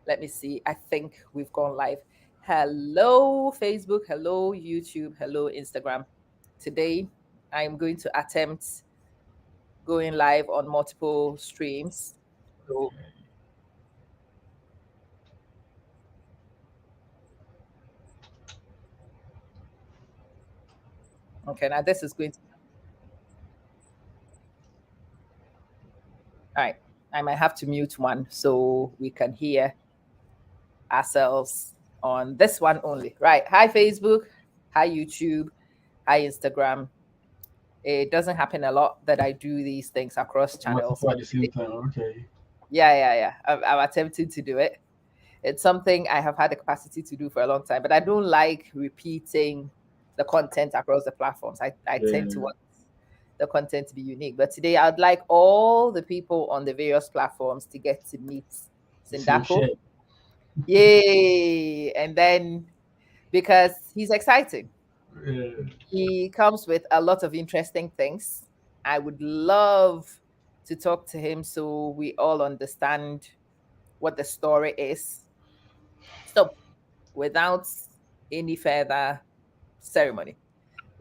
Let me see. I think we've gone live. Hello, Facebook. Hello, YouTube. Hello, Instagram. Today, I'm going to attempt going live on multiple streams. So, okay, now this is going to, all right. I might have to mute one so we can hear ourselves on this one only. Right. Hi, Facebook. Hi, YouTube. Hi, Instagram. It doesn't happen a lot that I do these things across channels, Multiple at but the same today, time. Okay. yeah. I'm attempting to do it. It's something I have had the capacity to do for a long time, but I don't like repeating the content across the platforms. I tend to Yeah. want the content to be unique. But today, I'd like all the people on the various platforms to get to meet Same Sindaco. shit. Yay! And then because he's exciting. Yeah. He comes with a lot of interesting things. I would love to talk to him so we all understand what the story is. So, without any further ceremony,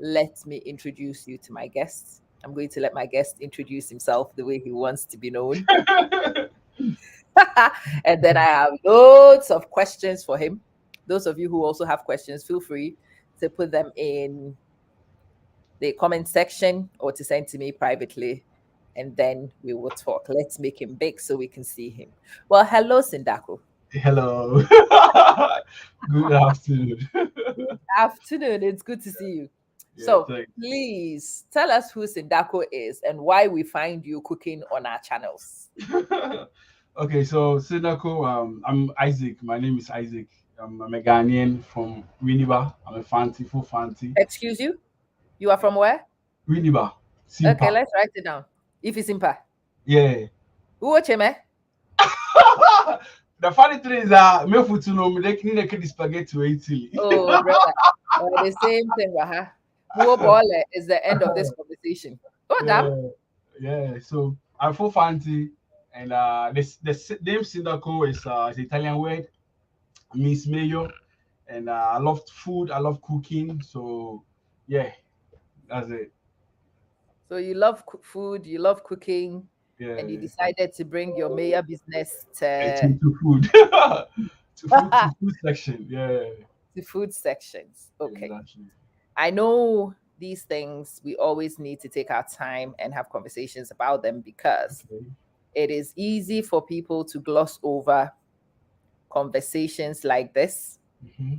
let me introduce you to my guest. I'm going to let my guest introduce himself the way he wants to be known. And then I have loads of questions for him. Those of you who also have questions, feel free to put them in the comment section or to send to me privately, and then we will talk. Let's make him big so we can see him. Well, hello, Sindaco. Hello. Good afternoon. Good afternoon. It's good to see you. Yeah, So, thanks. please tell us who Sindaco is and why we find you cooking on our channels. Okay, so Sindaco, I'm Isaac. My name is Isaac. I'm a Ghanaian from Winneba. I'm a Fanti, full Fanti. Excuse you? You are from where? Winneba, Okay, Simpa. let's write it down. If it's impa. Yeah. Uocheme? The funny thing is that me food to know me they need the spaghetti to Italy. Oh, brother. The same thing, Waha. Muobole is the end of this conversation. Oh, damn. Yeah, yeah. So I'm full Fanti, and the name Sindaco is an Italian word, means mayo, and I love food. I love cooking. So yeah, that's it. So you love food, you love cooking, and you Yeah, decided to bring your mayor business and to to food, to food section. Yeah, the food sections. Okay. exactly. I know these things, we always need to take our time and have conversations about them because Okay. it is easy for people to gloss over conversations like this Hmm.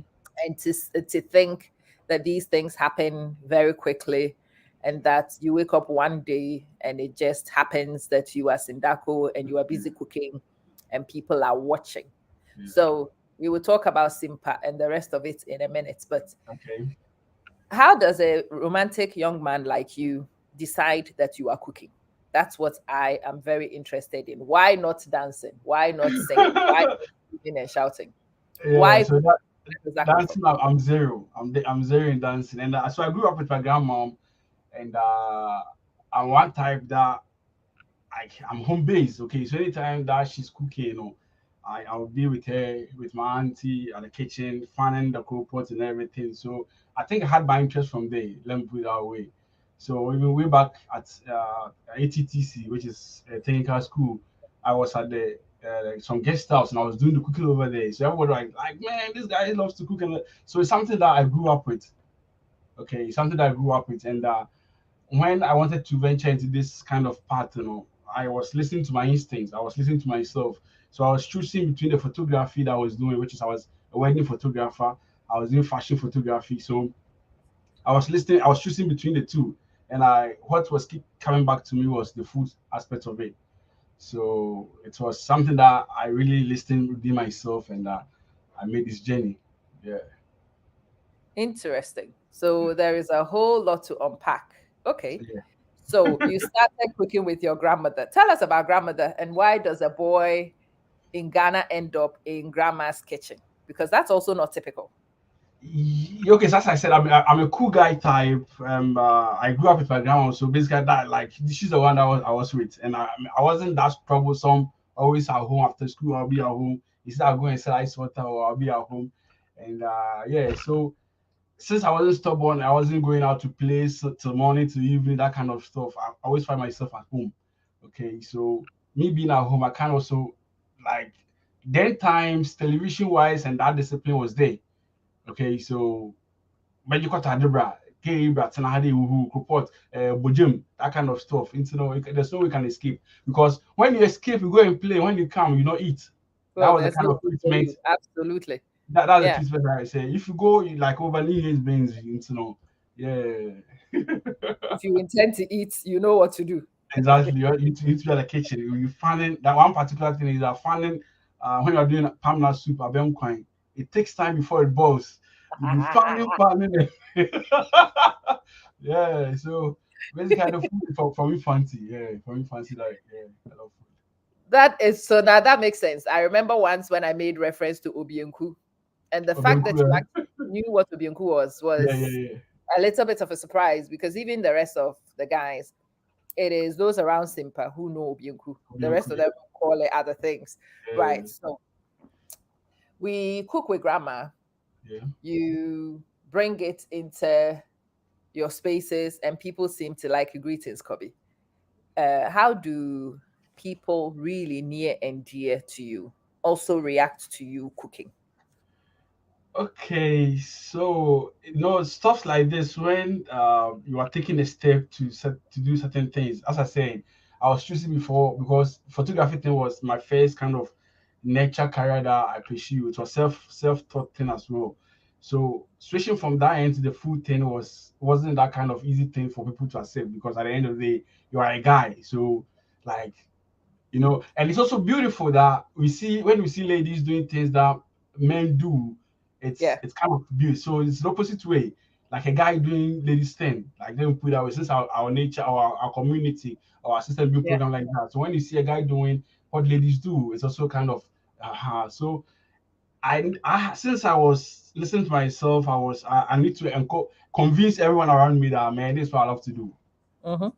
and to think that these things happen very quickly and that you wake up one day and it just happens that you are Sindako and you are Yeah, busy cooking and people are watching. yeah. So we will talk about Simpa and the rest of it in a minute. But Okay. how does a romantic young man like you decide that you are cooking? That's what I am very interested in. Why not dancing? Why not singing? Why not screaming and shouting? Yeah. Why So cooking? Where does that come from? dancing, I'm zero. I'm zero in dancing, and so I grew up with my grandmom, and I'm one type that I'm home based. Okay, so anytime that she's cooking, I'll be with her, with my auntie at the kitchen, fanning the coal pot and everything. So I think I had my interest from there. Let me put it that way. So even way back at ATTC, which is a technical school, I was at the some guest house and I was doing the cooking over there. So everybody like man, this guy loves to cook, and so it's something that I grew up with. Okay, something that I grew up with, and when I wanted to venture into this kind of path, I was listening to my instincts. I was listening to myself. So I was choosing between the photography that I was doing, which is I was a wedding photographer. I was doing fashion photography. So I was listening. I was choosing between the two, and what was keep coming back to me was the food aspect of it. So it was something that I really listened within myself, and I made this journey. Yeah. Interesting. So there is a whole lot to unpack. Okay. Yeah. So you started cooking with your grandmother. Tell us about grandmother and why does a boy in Ghana end up in grandma's kitchen? Because that's also not typical. Okay, so as I said, I'm a cool guy type. I grew up with my grandma, so basically that like she's the one that I was with, and I wasn't that troublesome always at home after school. I'll be at home. Instead, I'll go and sell ice water, or I'll be at home. And yeah, so since I wasn't stubborn, I wasn't going out to play till morning to evening, that kind of stuff. I always find myself at home. Okay, so me being at home, I can also like then times television wise and that discipline was there. Okay, so when you got Adebra, Gabriel, Tanahadi, who report, Bojum, that kind of stuff. Into no, there's no way you can escape because when you escape, you go and play. When you come, you not eat. That Well, was the there's kind no of food for treatment. you. Absolutely. That's the Yeah. treatment I say. If you go you like over Nihil's beans, into no, yeah. If you intend to eat, you know what to do. Exactly. You need to be at the kitchen. You fanning that one particular thing is that fanning when you're doing palm soup, a coin. It takes time before it boils. You'll be fanning it. Yeah. So basically the food for me fancy. Yeah, for me fancy that yeah, I love food. That is so now that makes sense. I remember once when I made reference to Obienku, and the Oh, fact that you cool. actually knew what Obienku was Yeah, was yeah, a little bit of a surprise because even the rest of the guys, it is those around Simpa who know Obienku. The yeah. rest of them call it other things. Yeah, Right. So we cook with grandma. yeah. You bring it into your spaces, and people seem to like your greetings, Kobe. How do people really near and dear to you also react to you cooking? Okay, so stuff like this when you are taking a step to do certain things. As I said, I was choosing before because photography thing was my first kind of nature career that I pursue. It was self taught thing as well. So switching from that end to the food thing wasn't that kind of easy thing for people to accept because at the end of the day you are a guy. So like and it's also beautiful that we see when we see ladies doing things that men do, it's Yeah, it's kind of beautiful. So it's the opposite way, like a guy doing ladies thing, like they put that way since our nature, our community, our system build yeah. program like that. So when you see a guy doing what ladies do, it's also kind of so I since I was listening to myself, I need to convince everyone around me that man, this is what I love to do. Hmm.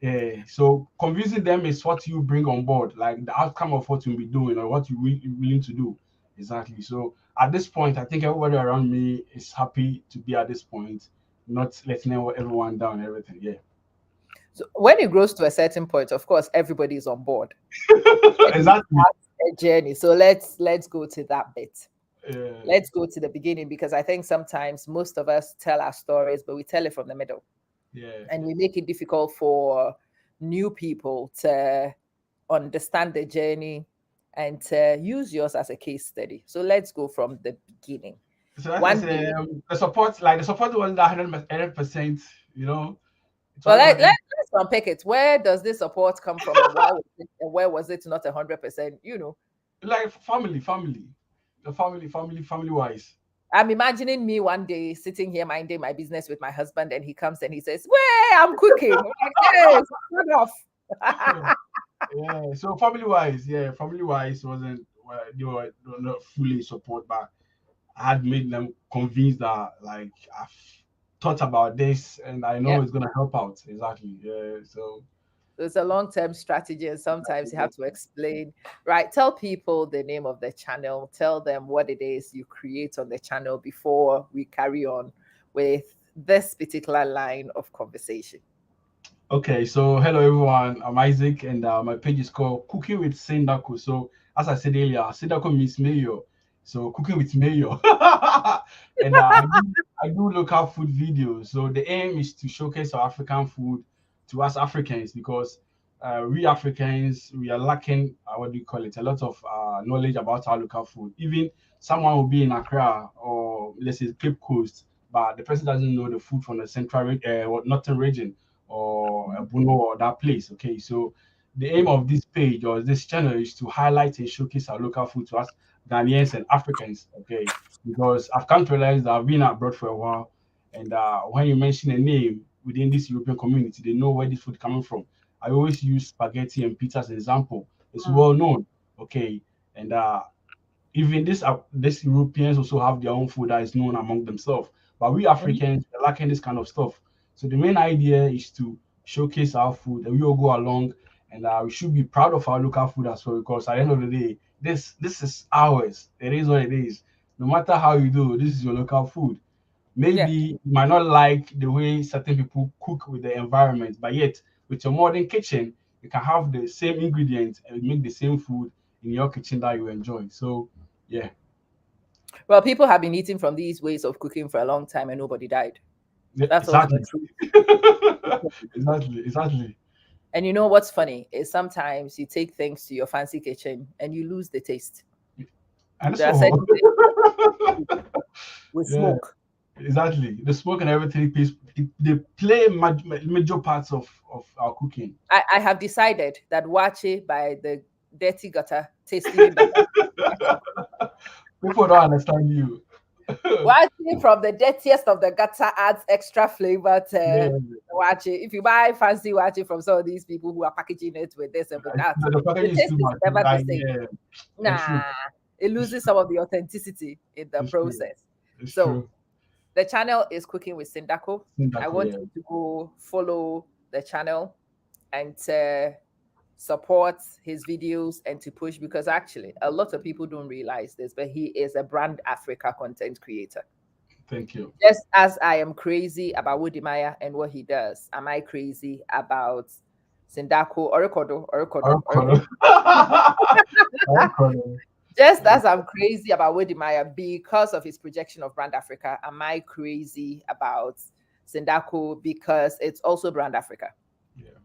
Yeah, so convincing them is what you bring on board, like the outcome of what you'll be doing or what you're willing to do. Exactly. So at this point, I think everybody around me is happy to be at this point, not letting everyone down and everything. Yeah. So when it grows to a certain point, of course, everybody is on board. When you Exactly. start a journey, so let's go to that bit. Yeah. Let's go to the beginning because I think sometimes most of us tell our stories, but we tell it from the middle, Yeah. and we make it difficult for new people to understand the journey and to use yours as a case study. So let's go from the beginning. So like I One said, day, the support wasn't that 100%, it well, was like let's unpick it. Where does this support come from, and where was it not 100%? family, the family wise. I'm imagining me one day sitting here minding my business with my husband, and he comes and he says, "Where I'm cooking." I'm like, yes, turn off. Yeah, so family wise wasn't they were not fully support, but I had made them convinced that like I've thought about this and I know Yeah. it's gonna help out. Exactly. Yeah. So It's a long-term strategy, and sometimes you have to explain. Right, tell people the name of the channel, tell them what it is you create on the channel before we carry on with this particular line of conversation. okay, so hello everyone. I'm Isaac, and my page is called Cooking with Sindaco. So as I said earlier, Sindaco means mayor. So cooking with mayor, and I do local food videos. So the aim is to showcase our African food to us Africans because we Africans we are lacking what do you call it? A lot of knowledge about our local food. Even someone will be in Accra or let's say Cape Coast, but the person doesn't know the food from the or northern region or Bruno or that place. Okay, so the aim of this page or this channel is to highlight and showcase our local food to us Ghanaians and Africans. Okay, because I've come to realize that I've been abroad for a while, and when you mention a name within this European community, they know where this food coming from. I always use spaghetti and pizza as an example. It's Mm, well known. Okay, and even this Europeans also have their own food that is known among themselves. But we mhm. Africans are lacking this kind of stuff. So the main idea is to showcase our food and we all go along and we should be proud of our local food as well. Because at the end of the day, this is ours. It is what it is. No matter how you do, this is your local food. Maybe Yeah. you might not like the way certain people cook with the environment, but yet with your modern kitchen, you can have the same ingredients and make the same food in your kitchen that you enjoy. So, yeah, Well, people have been eating from these ways of cooking for a long time and nobody died. yeah, That's also a exactly, truth. exactly, And you know what's funny is sometimes you take things to your fancy kitchen and you lose the taste. and There are so certain things with yeah, smoke. exactly. The smoke and everything they play major parts of our cooking. I have decided that wache by the dirty gutter tastes even better. People don't understand you. Wache from the dirtiest of the gutter adds extra flavor to Yeah, wache. If you buy fancy wache from some of these people who are packaging it with this and with that, the the packaging is taste too is much. never the Like, same. yeah, it's true. Nah, it It's loses true. some of the authenticity in the It's true. process. It's So true. the channel is Cooking with Sindaco. I Sindaco, want yeah. you to go follow the channel and support his videos and to push, because actually a lot of people don't realize this, but he is a brand Africa content creator. Thank you. Just as I am crazy about Woody Maya and what he does, am I crazy about Sindako Orikodo? Avocado. Avocado. Just Yeah, as I'm crazy about Woody Maya because of his projection of Brand Africa, am I crazy about Sindako because it's also Brand Africa? yeah,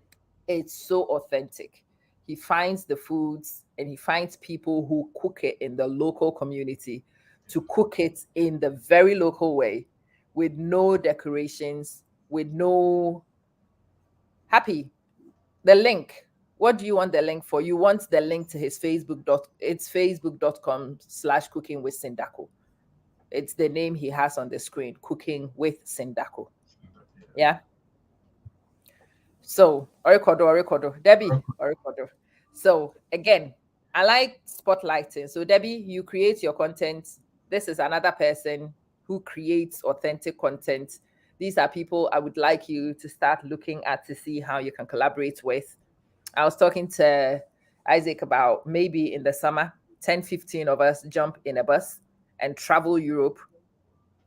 It's so authentic. He finds the foods and he finds people who cook it in the local community to cook it in the very local way with no decorations, with no happy. The link. What do you want the link for? You want the link to his it's facebook.com/cooking with Sindaco. It's the name he has on the screen, Cooking with Sindaco. Yeah. So, Orikodo, Debbie, yeah. Orikodo. So, again, I like spotlighting. So, Debbie, you create your content. This is another person who creates authentic content. These are people I would like you to start looking at to see how you can collaborate with. I was talking to Isaac about maybe in the summer, 10, 15 of us jump in a bus and travel Europe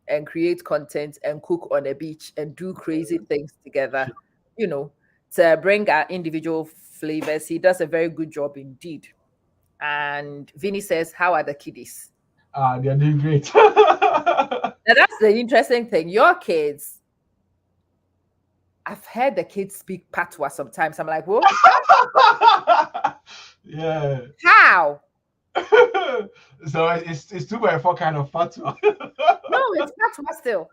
and create content and cook on a beach and do crazy things together, Sure. you know, to bring our individual flavors. He does a very good job indeed. And Vinny says, how are the kiddies? They are doing great. Now, that's the interesting thing. Your kids, I've heard the kids speak patois sometimes. I'm like, what? Yeah. How? So it's 2 by 4 kind of fatwa. No, it's patois still.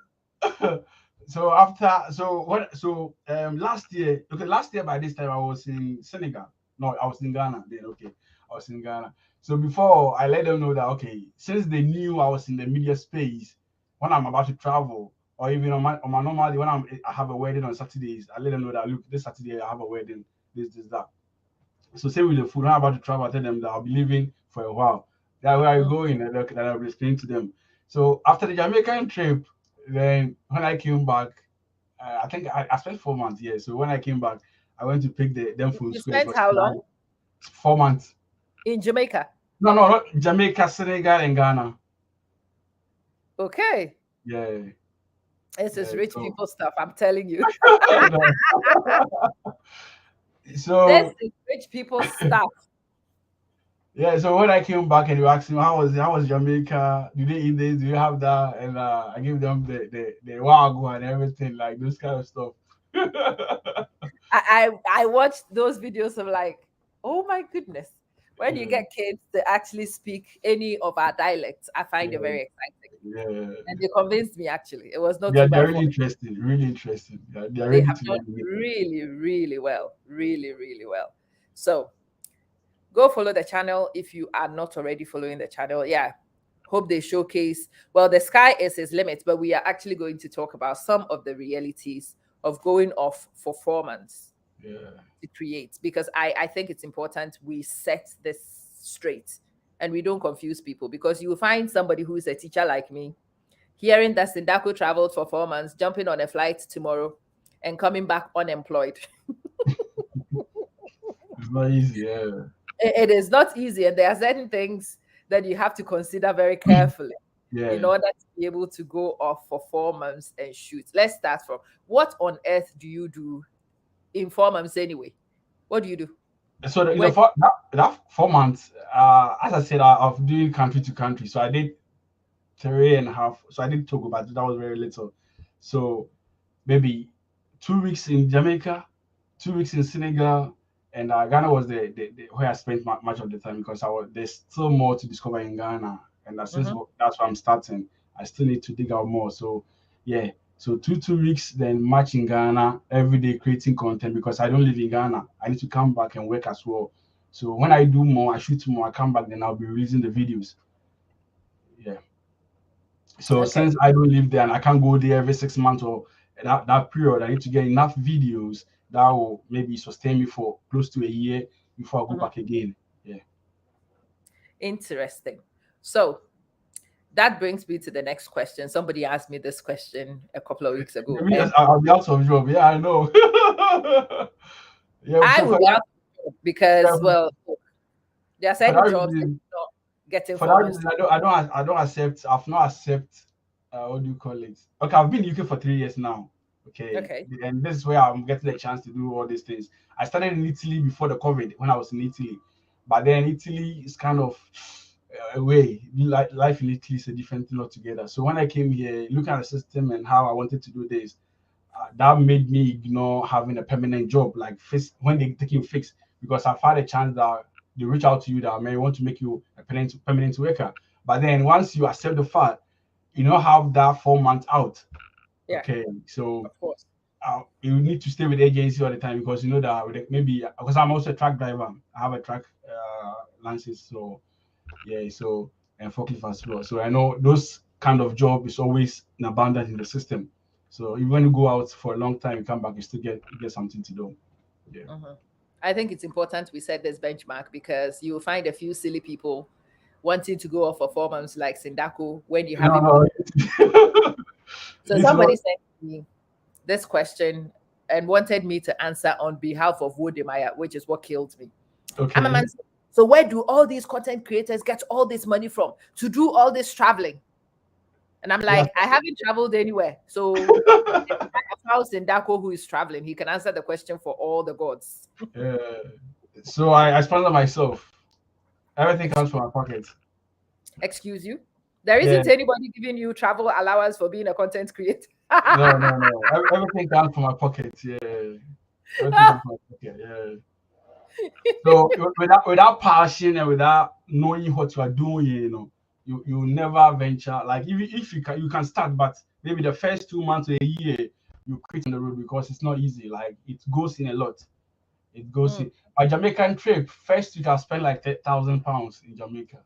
So after so what so last year, okay, last year by this time I was in Senegal. No, I was in Ghana then. Okay, I was in Ghana. So before I let them know that, okay, since they knew I was in the media space, when I'm about to travel, or even on my normal day when I have a wedding on Saturdays, I let them know that, look, this Saturday I have a wedding, this that. So same with the food. When I'm about to travel, I tell them that I'll be leaving for a while. That where are you Mm. going? And that I'll be explaining to them. So after the Jamaican trip, then when I came back, I think I spent 4 months. Yeah. So when I came back, I went to pick them from You school. It spent was how long 4 months. in Jamaica? No, no, not Jamaica, Senegal, and Ghana. Okay. Yeah, This is yeah. rich So, people stuff, I'm telling you. This so is rich people stuff. yeah. So when I came back and you asked me how was Jamaica? Do they eat this? Do you have that? And I gave them the wagyu and everything, like those kind of stuff. I watched those videos of like, oh my goodness. When you Yeah, get kids to actually speak any of our dialects, I find it yeah, very exciting. yeah. And they convinced me actually. It was not They're two by they're four. really interesting, really interesting. They're They ready have to done learn new things. really, really well. Really, really well. So go follow the channel if you are not already following the channel. Yeah. Hope they showcase. Well, the sky is his limit, but we are actually going to talk about some of the realities of going off for 4 months Yeah, to create, because I think it's important we set this straight and we don't confuse people, because you will find somebody who is a teacher like me hearing that Sindaco traveled for 4 months, jumping on a flight tomorrow and coming back unemployed. not easy. Yeah. It is not easy, and there are certain things that you have to consider very carefully in Yeah. order to be able to go off for 4 months and shoot. Let's start from what on earth do you do in 4 months anyway? What do you do? So When for that 4 months, as I said, I've doing country to country. So I did 3.5. So I did Togo, but that was very little. So maybe 2 weeks in Jamaica, 2 weeks in Senegal, and Ghana was the where I spent much of the time because there's still more to discover in Ghana, and since Mhm. that's why I'm starting, I still need to dig out more. So yeah, so two weeks, then much in Ghana every day creating content because I don't live in Ghana. I need to come back and work as well. So when I do more, I shoot more, I come back, then I'll be releasing the videos. Yeah. So Okay, since I don't live there and I can't go there every 6 months or that period, I need to get enough videos that will maybe sustain me for close to a year before I go mhm. back again. Yeah. Interesting. So that brings me to the next question. Somebody asked me this question a couple of weeks ago, Maybe and I'll be out of job. Yeah, I know. Yeah. I So will be out yeah, because, well, there are for certain that jobs that reason, do not get for that informants reason, to. I don't accept. I've not accept. What do you call it? Okay, I've been in UK for 3 years now. Okay, Okay. and this is where I'm getting a chance to do all these things. I started in Italy before the COVID when I was in Italy, but then Italy is kind of a way. Life in Italy is a different thing altogether. So when I came here, looking at the system and how I wanted to do this, that made me ignore having a permanent job like when they take you fixed because I've had a chance that they reach out to you that may want to make you a permanent worker. But then once you accept the fact, you don't have that 4 months out. Yeah, Okay, so of course. you need to stay with the agency all the time because you know that maybe because I'm also a truck driver. I have a truck license, so yeah, so and forklift as well. So I know those kind of job is always in abundance in the system. So even when you go out for a long time, you come back, you get something to do. Yeah. Mhm. I think it's important we set this benchmark because you will find a few silly people wanting to go off for 4 months like Sindaco when you No, haven't been. no. So It's not somebody sent me this question and wanted me to answer on behalf of Wodemaya, which is what killed me. I'm a okay. man. So where do all these content creators get all this money from to do all this traveling? And I'm Yeah. like, I haven't traveled anywhere. So I have house in Daco who is traveling. He can answer the question for all the gods. Yeah. So I sponsor myself. Everything comes from my pocket. Excuse you. There Yeah. isn't anybody giving you travel allowance for being a content creator. No, no, no. Everything comes from my pocket. Yeah. Everything comes from my pocket. Yeah. So without passion and without knowing what you are doing, you never venture. Like if you can start, but maybe the first 2 months or a year you quit on the road because it's not easy. Like it goes in a lot. It goes Mm. in. My Jamaican trip, first week I spent like £10,000 in Jamaica.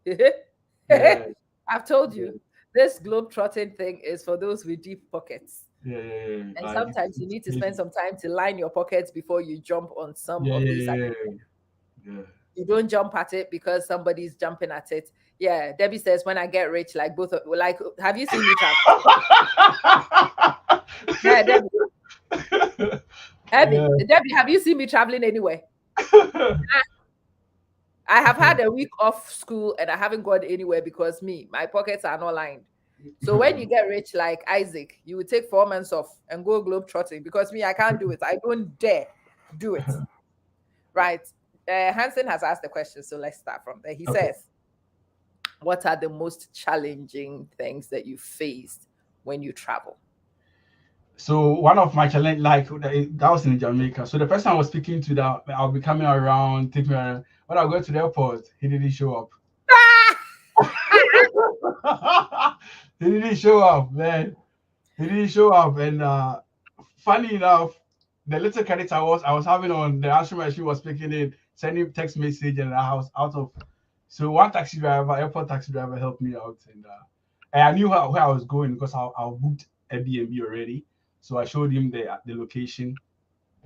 Yeah, I've told yeah, you, this globe trotting thing is for those with deep pockets. yeah, yeah, yeah. And Like sometimes you it's need to spend crazy. some time to line your pockets before you jump on some Yeah, of yeah, these. yeah, yeah. You don't jump at it because somebody's jumping at it. Yeah, Debbie says when I get rich, like both of like, have you seen me travel? Yeah, Debbie, Yeah. Debbie, have you seen me traveling anywhere? I have had a week off school and I haven't gone anywhere because my pockets are not lined. So when you get rich like Isaac, you would take 4 months off and go globe trotting because I can't do it. I don't dare do it. Right. Hansen has asked the question, so let's start from there. He Okay. says, what are the most challenging things that you faced when you travel? So one of my challenge, like that was in Jamaica. So the person I was speaking to, that I'll be coming around, take me around. When I go to the airport, he didn't show up. He didn't show up, man. He didn't show up, and funny enough, the little credit I was having on the answer machine was picking it, sending text message, and I was out of. So one taxi driver, airport taxi driver, helped me out, and I knew where I was going because I booked Airbnb already. So I showed him the location,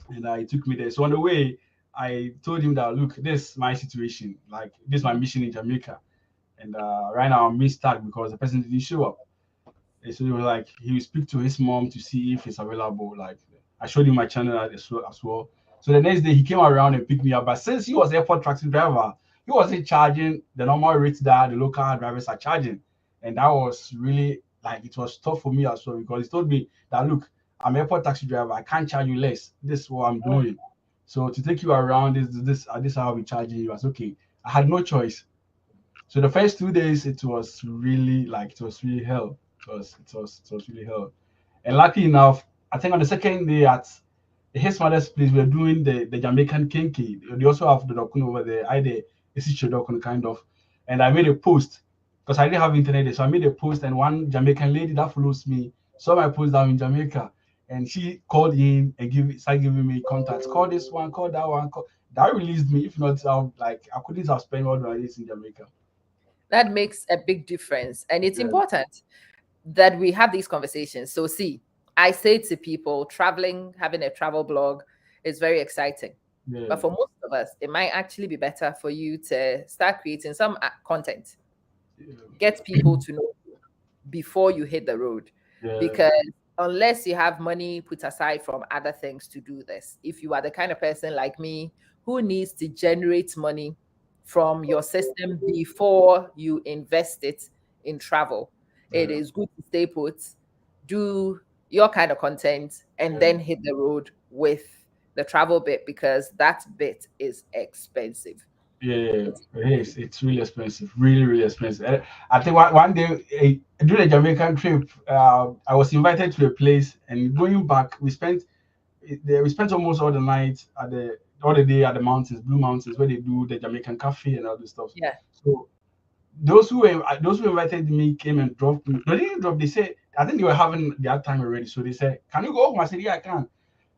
and he took me there. So on the way, I told him that look, this is my situation, like this is my Mhm. mission in Jamaica, and right now I'm stuck because the person didn't show up. And so he was like, he will speak to his mom to see if it's available. Like I showed him my channel as well. So the next day he came around and picked me up. But since he was airport taxi driver, he wasn't charging the normal rates that the local drivers are charging. And that was really like it was tough for me as well because he told me that look, I'm airport taxi driver, I can't charge you less. This is what I'm Mm. doing. So to take you around this is how I'll be charging you. I was okay. I had no choice. So the first 2 days it was really like it was really hell. It was really hell. And lucky enough, I think on the second day at his mother's place, we were doing the Jamaican kinky. They also have the dokun over there. I did a sister dokun kind of. And I made a post because I didn't have internet there. So I made a post, and one Jamaican lady that follows me saw my post down in Jamaica. And she called in and started giving me contacts. Call this one, call that one. That released me. If not, I couldn't have spent all my days in Jamaica. That makes a big difference. And it's Yeah, important that we have these conversations. So, see, I say to people, traveling, having a travel blog is very exciting. yeah, But for most of us, it might actually be better for you to start creating some content, get people to know you before you hit the road. yeah, Because unless you have money put aside from other things to do this, if you are the kind of person like me who needs to generate money from your system before you invest it in travel, it yeah, is good to stay put, do your kind of content, and yeah. then hit the road with the travel bit because that bit is expensive. Yeah, yeah, It's it is. It's really expensive, really, really expensive. I think one day during a Jamaican trip, I was invited to a place, and going back, we spent almost all the night at the all the day at the mountains, Blue Mountains, where they do the Jamaican cafe and all this stuff. yeah. So those who invited me came and dropped me. They didn't drop. They said I think they were having their time already. So they said, "Can you go home?" I said, "Yeah, I can."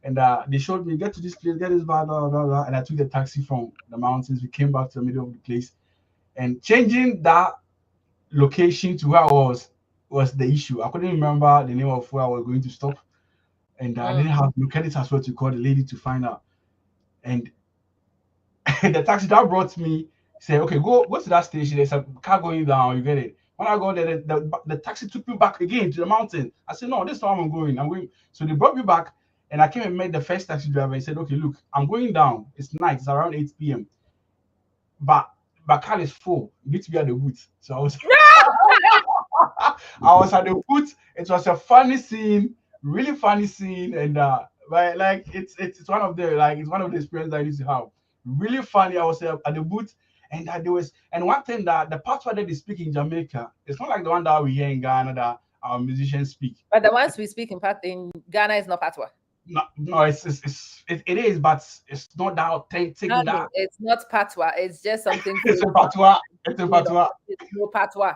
And they showed me get to this place, get this blah blah blah blah. And I took the taxi from the mountains. We came back to the middle of the place, and changing that location to where I was the issue. I couldn't remember the name of where I was going to stop, and I Mm. didn't have located as well to call the lady to find out. And the taxi that brought me said, "Okay, go to that station. There's a car going down. You get it." When I got there, the taxi took me back again to the mountain. I said, "No, this time I'm going. I'm going." So they brought me back, and I came and met the first taxi driver. He said, "Okay, look, I'm going down. It's night. It's around 8 p.m. But my car is full. You need to be at the booth." So I was I was at the booth. It was a funny scene, really funny scene, and but like it's one of the like it's one of the experiences that I used to have. Really funny. I was at the booth, and there was and one thing that the patois that they speak in Jamaica, it's not like the one that we hear in Ghana that our musicians speak. But the ones we speak in Ghana is not patois. No, no, it is, but it's not that authentic. No, That it's not patois. It's just something it's a crazy patois. It's a going on. patois. It's no patois.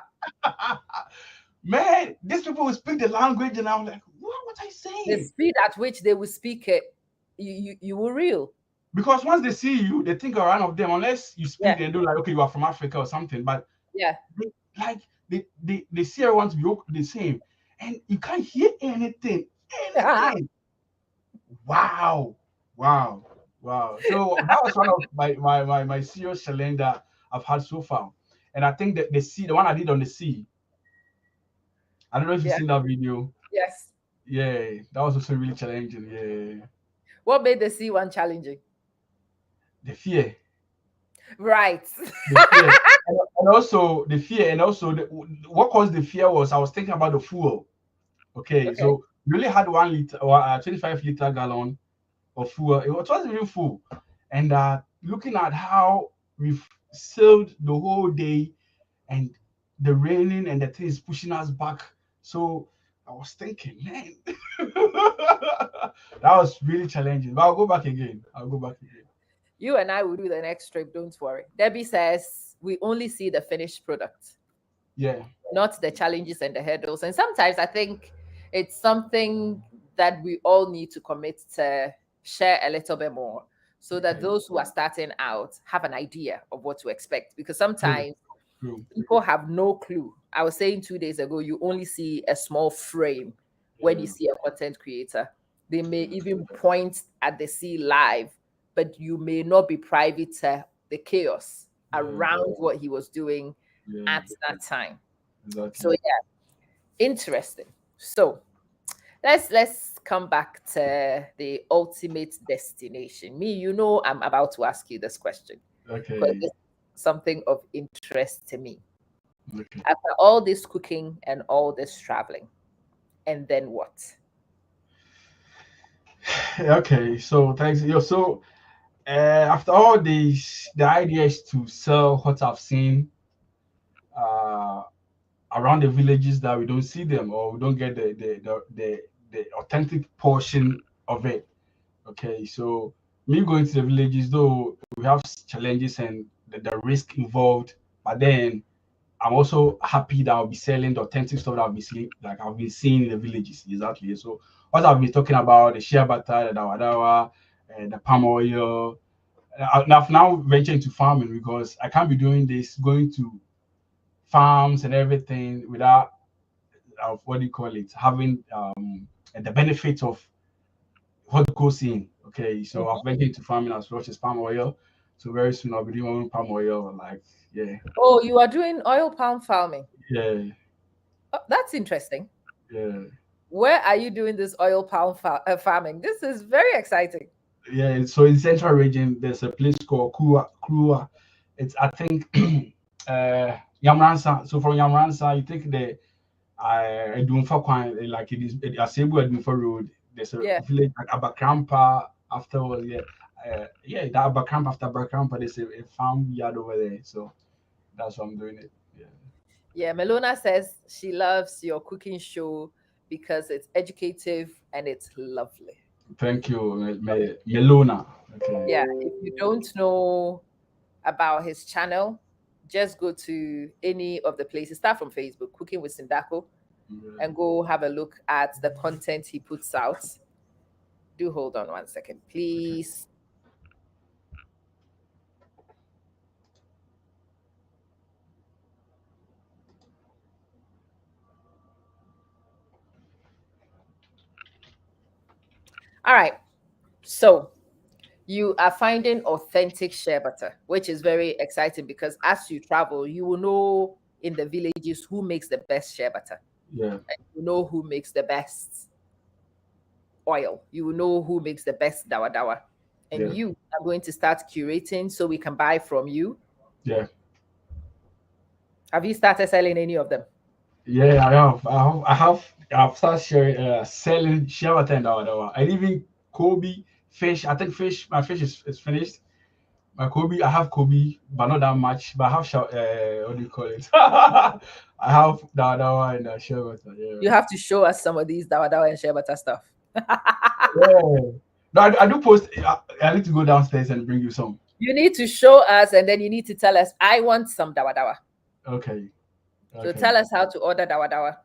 Man, these people will speak the language, and I'm like, what are you The saying? speed at which they will speak it, you will real. Because once they see you, they think you're one of them, unless you Yeah, speak and do like, okay, you are from Africa or something. But yeah. they, like they see everyone to be the same, and you can't hear anything, anything. Wow, wow, wow. So that was one of my serious challenge that I've had so far. And I think that the one I did on the sea, I don't know if you've Yeah. seen that video. Yes. Yeah, that was also really challenging. Yeah, What made the C one challenging? the fear, Right. the fear, and also the fear, and also what caused the fear was I was thinking about the fuel. Okay, Okay. so we only had 1 liter or 25-liter gallon of fuel. It wasn't even full, and looking at how we've sailed the whole day, and the raining and the thing is pushing us back. So I was thinking, man, that was really challenging. But I'll go back again. I'll go back again. You and I will do the next trip. Don't worry. Debbie says we only see the finished product, Yeah, not the challenges and the hurdles. And sometimes I think it's something that we all need to commit to share a little bit more so that okay. those who are starting out have an idea of what to expect. Because True, sometimes true. people have no clue. I was saying 2 days ago, you only see a small frame when you Yeah, see a content creator. They may yeah, even point at the sea live, but you may not be privy to the chaos yeah, around what he was doing yeah, at that time. So exactly. yeah, interesting. So Let's come back to the ultimate destination. Me, I'm about to ask you this question because Okay. it's something of interest to me. Okay. After all this cooking and all this traveling, and then what? Okay. So thanks. So after all this, the idea is to sell what I've seen uh, around the villages that we don't see them or we don't get the authentic portion of it. Okay, so me going to the villages, though we have challenges and the risk involved, but then I'm also happy that I'll be selling the authentic stuff that I'll be seeing, like I've been seeing in the villages. Exactly. So what I've been talking about, the shea butter, the dawadawa, the palm oil. I've now ventured into farming because I can't be doing this, going to farms and everything without what do you call it, having the benefit of what goes in. Okay, so I've Mhm. ventured into farming as well as palm oil. So very soon I'll be doing my own palm oil. Like yeah, Oh, you are doing oil palm farming. yeah, Oh, that's interesting. yeah, Where are you doing this oil palm farming? This is very exciting. yeah. So in central region, there's a place called Krua. It's I think Yamransa. So from Yamransa, you take the Edunfa Kwan, like it is Asebu Edunfa Road. There's a Yeah. village like Abakrampa afterwards. Yeah, yeah, that Abakrampa after Abakrampa, there's a farm yard over there. So that's why I'm doing it. Yeah. Yeah. Melona says she loves your cooking show because it's educative and it's lovely. Thank you, Melona. Yeah. Okay. If you don't know about his channel, just go to any of the places. Start from Facebook, Cooking with Sindaco, Yeah. and go have a look at the content he puts out. Do hold on one second, Okay. please. All right. So you are finding authentic shea butter, which is very exciting because as you travel, you will know in the villages who makes the best shea butter. Yeah. You know who makes the best oil. You will know who makes the best dawa dawa. And Yeah. you are going to start curating so we can buy from you. Yeah. Have you started selling any of them? Yeah. I've started sharing, selling share and that. And even Kobe fish. I think fish. My fish is finished. My Kobe, I have Kobe, but not that much. But I have what do you call it? I have Dadawa and Shelter. Yeah. You have to show us some of these dawa dawa and shea butter stuff. Yeah. No, I do post. I need to go downstairs and bring you some. You need to show us and then you need to tell us, I want some dawa dawa. Okay. So Okay. tell us how to order dawa dawa.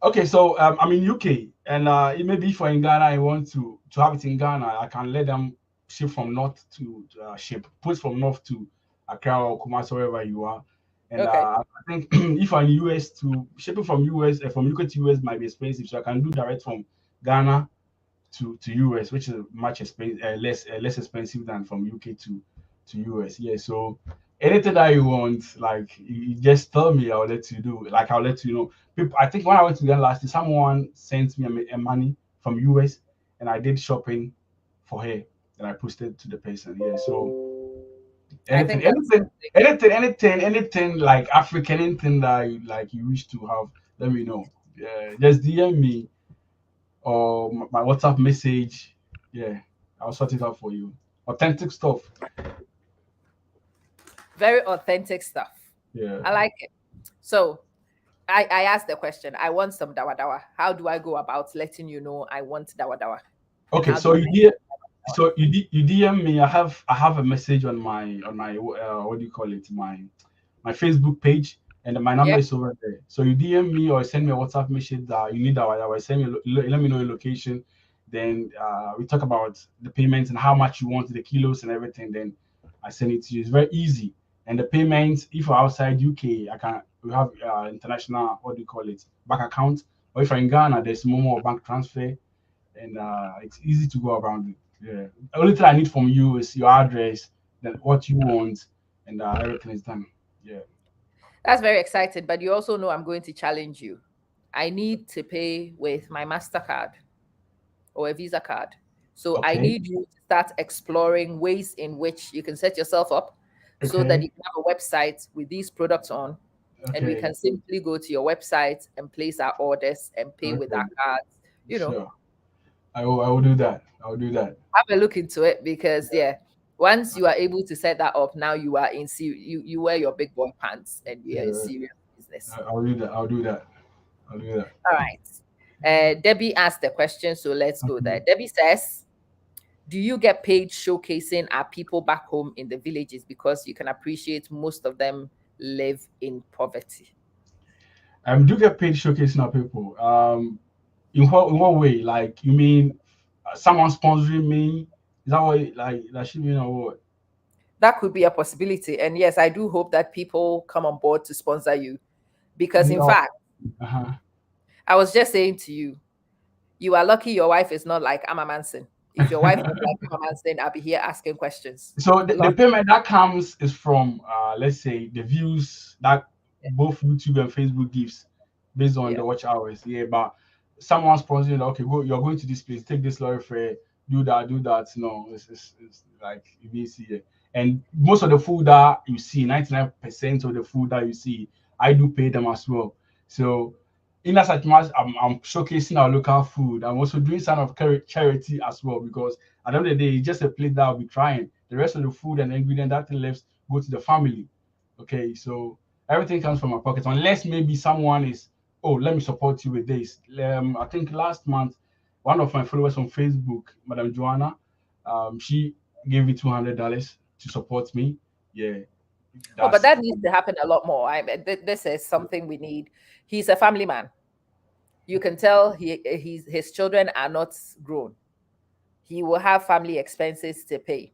Okay. So I'm in UK, and it may be for in Ghana. I want to have it in Ghana. I can let them ship from north to ship post from north to Accra or Kumasi, wherever you are. And Okay. I think if I'm US to shipping from US from UK to US might be expensive, so I can do direct from Ghana to US, which is much less expensive than from UK to US. Yeah, so anything that you want, like you just tell me, I'll let you do. Like I'll let you know. People, I think when I went to Ghana last year, someone sent me a money from US, and I did shopping for her, and I posted to the person. Yeah, so I anything, think that's anything, anything like African, anything that you wish to have, let me know. Yeah, just DM me or my WhatsApp message. Yeah, I'll sort it out for you. Authentic stuff. very authentic stuff. Yeah. I like it. So I asked the question, I want some dawa dawa. How do I go about letting you know I want dawa dawa? And Okay, how so do I you you DM me. I have a message on my what do you call it, my Facebook page, and my number yeah, is over there. So you DM me or send me a WhatsApp message that you need that. Send me let me know your location. Then we talk about the payments and how much you want the kilos and everything. Then I send it to you. It's very easy. And the payments, if you're outside UK, we have international what do you call it, bank account. Or if you're in Ghana, there's more bank transfer, and it's easy to go around it. Yeah. The only thing I need from you is your address, then what you want, and everything is done. Yeah. that's very exciting. But you also know I'm going to challenge you. I need to pay with my MasterCard or a Visa card. So I Okay. need you to start exploring ways in which you can set yourself up so that Okay. you can have a website with these products on, and we Okay. can simply go to your website and place our orders and pay with Okay. our cards. You know, Sure. I will do that. I will do that. have a look into it because yeah, once you are able to set that up, now you are in you wear your big boy pants and you are in Yeah. serious business. I'll do that. I'll do that. I'll do that. All right. Debbie asked the question, so let's go there. Mhm. Debbie says, do you get paid showcasing our people back home in the villages because you can appreciate most of them live in poverty? Do get paid showcasing our people. In what way? Like you mean someone sponsoring me? Is that what like that should mean or what? That could be a possibility. And yes, I do hope that people come on board to sponsor you because, in No. fact, Uh-huh. I was just saying to you, you are lucky your wife is not like Amma Manson. If your wife was like Amma Manson, I'll be here asking questions. So the Lucky. payment that comes is from let's say the views that both YouTube and Facebook gives based on Yeah. the watch hours. Yeah, but someone sponsoring okay, go you're going to this place, take this lorry fare, do that. No, it's like you may see it. And most of the food that you see, 99% of the food that you see, I do pay them as well. So in as much I'm showcasing our local food. I'm also doing some of charity as well because at the end of the day, it's just a plate that I'll be trying. The rest of the food and the ingredient that left go to the family. Okay, so everything comes from my pocket, unless maybe someone is, oh, let me support you with this. I think last month, one of my followers on Facebook, Madam Joanna, she gave me $200 to support me. Yeah, Oh, but that's that needs to happen a lot more. This is something we need. He's a family man. You can tell his children are not grown. He will have family expenses to pay.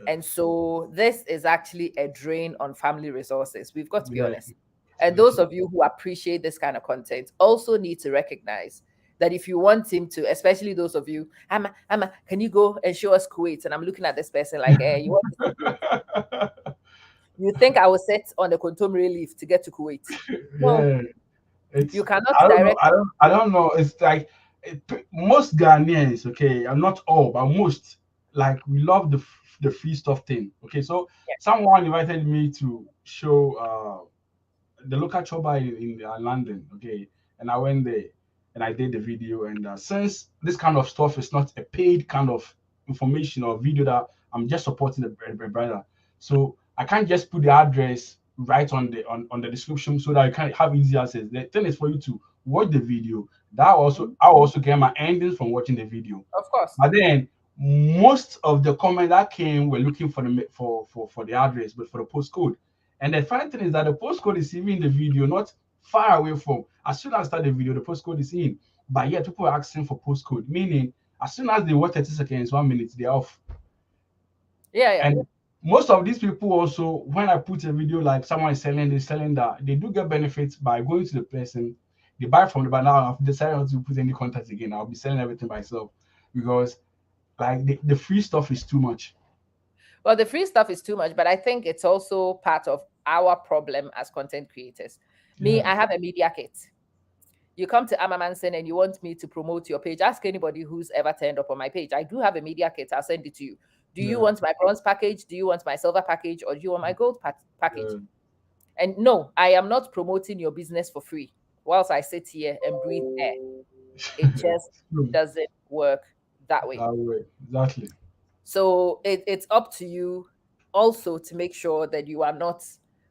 And so this is actually a drain on family resources. We've got to be yeah, honest. And those literally. of you who appreciate this kind of content also need to recognize that if you want him to, especially those of you, can you go and show us Kuwait? And I'm looking at this person like, you want to see Kuwait? You think I will sit on the contemporary leaf to get to Kuwait? No, Yeah. you It's cannot I don't know. direct. I don't know. It's like most Ghanaians, okay, and not all, but most, like we love the free stuff thing. Okay, so someone invited me to show the local choba in London. Okay, and I went there and I did the video. And since this kind of stuff is not a paid kind of information or video that I'm just supporting the brother, so I can't just put the address right on the description so that you can have easy access. The thing is for you to watch the video. That also Mhm. I also get my endings from watching the video. Of course. But then most of the comments that came were looking for for the address, but for the postcode. And the funny thing is that the postcode is even in the video, not far away from. As soon as I start the video, the postcode is in. But yet people are asking for postcode, meaning as soon as they watch 30 seconds, 1 minute, they're off. Yeah, yeah. And most of these people also, when I put a video like someone is selling this, selling that, they do get benefits by going to the person. They buy from the but now I've decided not to put any contact again. I'll be selling everything myself because like the free stuff is too much. Well, the free stuff is too much, but I think it's also part of our problem as content creators. Me, Yeah, I have a media kit. You come to Amamansen and you want me to promote your page. Ask anybody who's ever turned up on my page. I do have a media kit. I'll send it to you. Do you yeah, want my bronze package? Do you want my silver package? Or do you want my gold package? yeah. And no, I am not promoting your business for free whilst I sit here and breathe air. It just It's true. doesn't work that way. That way. Exactly. So it's up to you also to make sure that you are not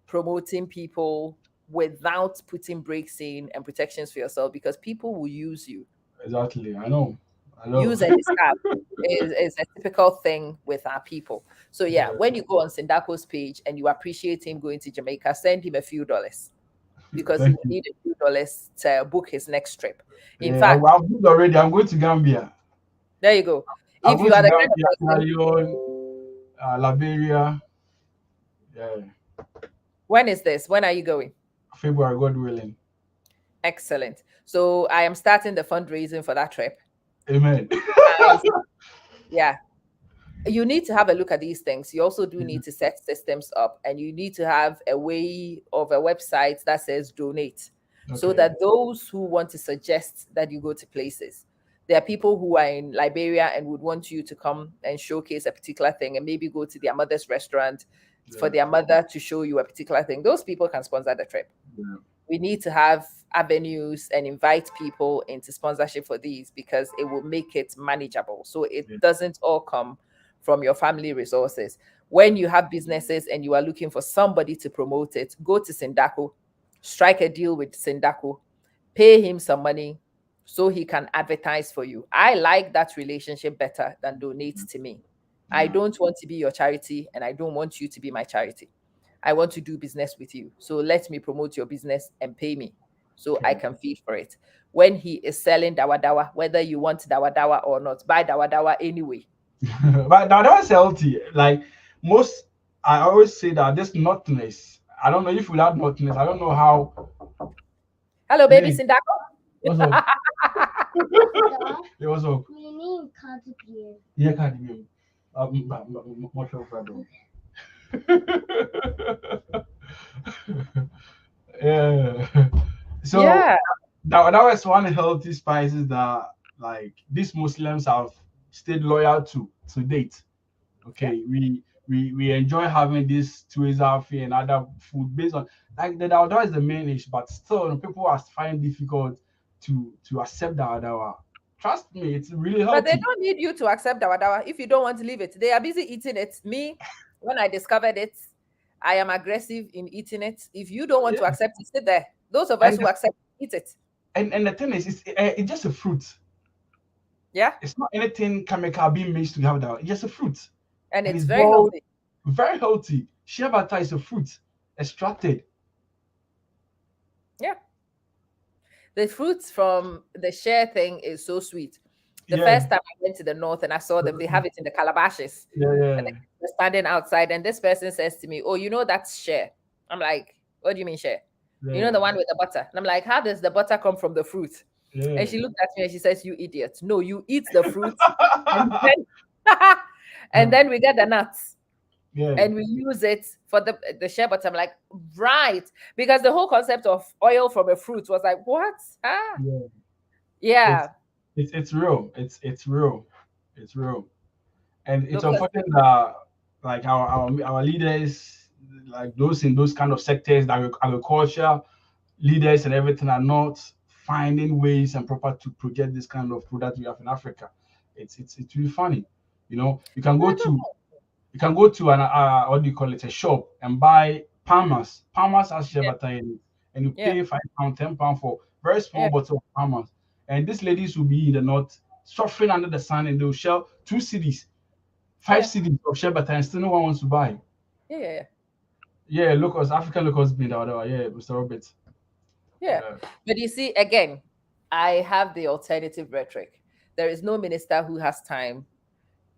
promoting people without putting breaks in and protections for yourself because people will use you. Exactly. I know. I know. Use and discard is a typical thing with our people. So yeah, Yeah. when you go on Sindaco's page and you appreciate him going to Jamaica, send him a few dollars because he Thank will you. need a few dollars to book his next trip. In Yeah, fact, I've booked already. I'm going to Gambia. there you go. I'm If going you to are the kind of Gambia, Sierra person, Leone, Liberia. Yeah. when is this? When are you going? February, God willing. Excellent. So I am starting the fundraising for that trip. Amen. And yeah, you need to have a look at these things. You also do need to set systems up and you need to have a way of a website that says donate. so Okay. that those who want to suggest that you go to places, there are people who are in Liberia and would want you to come and showcase a particular thing and maybe go to their mother's restaurant for Yeah. their mother to show you a particular thing. Those people can sponsor the trip. Yeah. We need to have avenues and invite people into sponsorship for these because it will make it manageable. So it Yeah. doesn't all come from your family resources. When you have businesses and you are looking for somebody to promote it, go to Sindaco, strike a deal with Sindaco, pay him some money so he can advertise for you. I like that relationship better than donate to me. I Yeah. don't want to be your charity and I don't want you to be my charity. I want to do business with you. So let me promote your business and pay me so I Okay. can feed for it. When he is selling dawa dawa, whether you want dawa dawa or not, buy dawa dawa anyway. But now that's healthy. Like most, I always say that this nothingness. I don't know if without nothingness, I don't know how. Hello, baby Hey, Sindaco. what's up? Hey, what's up? Yeah, can't hear you. Much of that. Yeah. So Yeah. that was one healthy spices that like these Muslims have stayed loyal to date. Yeah. Okay, we enjoy having this tuizafi and other food based on like the dawadawa is the main dish, but still people are finding difficult to accept dawadawa. Trust me, it's really But they healthy. don't need you to accept dawa dawa if you don't want to leave it. They are busy eating it. Me, when I discovered it, I am aggressive in eating it. If you don't want Yeah. to accept it, sit there. Those of us And who accept, eat it. and the thing is, it's just a fruit. Yeah. It's not anything chemical being mixed to have that. It's just a fruit, And and it's it's very boiled, healthy. very healthy. Shea butter is a fruit, extracted. Yeah. The fruits from the share thing is so sweet. The Yeah, first time I went to the north and I saw them, they have it in the calabashes. yeah, And yeah, they're standing outside, and this person says to me, "Oh, you know that's share." I'm like, "What do you mean share?" You know yeah, the one with the butter. And I'm like, "How does the butter come from the fruit?" And yeah, she looked at me and she says, "You idiot. No, you eat the fruit and then and then we get the nuts yeah. and we use it for the shea butter." I'm like, right. Because the whole concept of oil from a fruit was like, what? Ah, Yeah. It's yeah. it's real. It's real. It's real. And it's No, because unfortunate that like our leaders, like those in those kind of sectors, like agriculture leaders and everything, are not finding ways and proper to project this kind of product we have in Africa. It's really funny. You know, I don't know. you can go to an what do you call it, a shop and buy Palmer's. Palmer's has shea Yeah, butter in it, and you yeah, pay £5, £10 for very small yeah, bottle of Palmer's. And these ladies will be in the north suffering under the sun, and they'll sell 2 CDs, five yeah, CDs of shea butter, and still no one wants to buy. yeah, yeah, Yeah, locals, African locals being that, yeah, Mr. Robert. yeah. Yeah, But you see, again, I have the alternative rhetoric. There is no minister who has time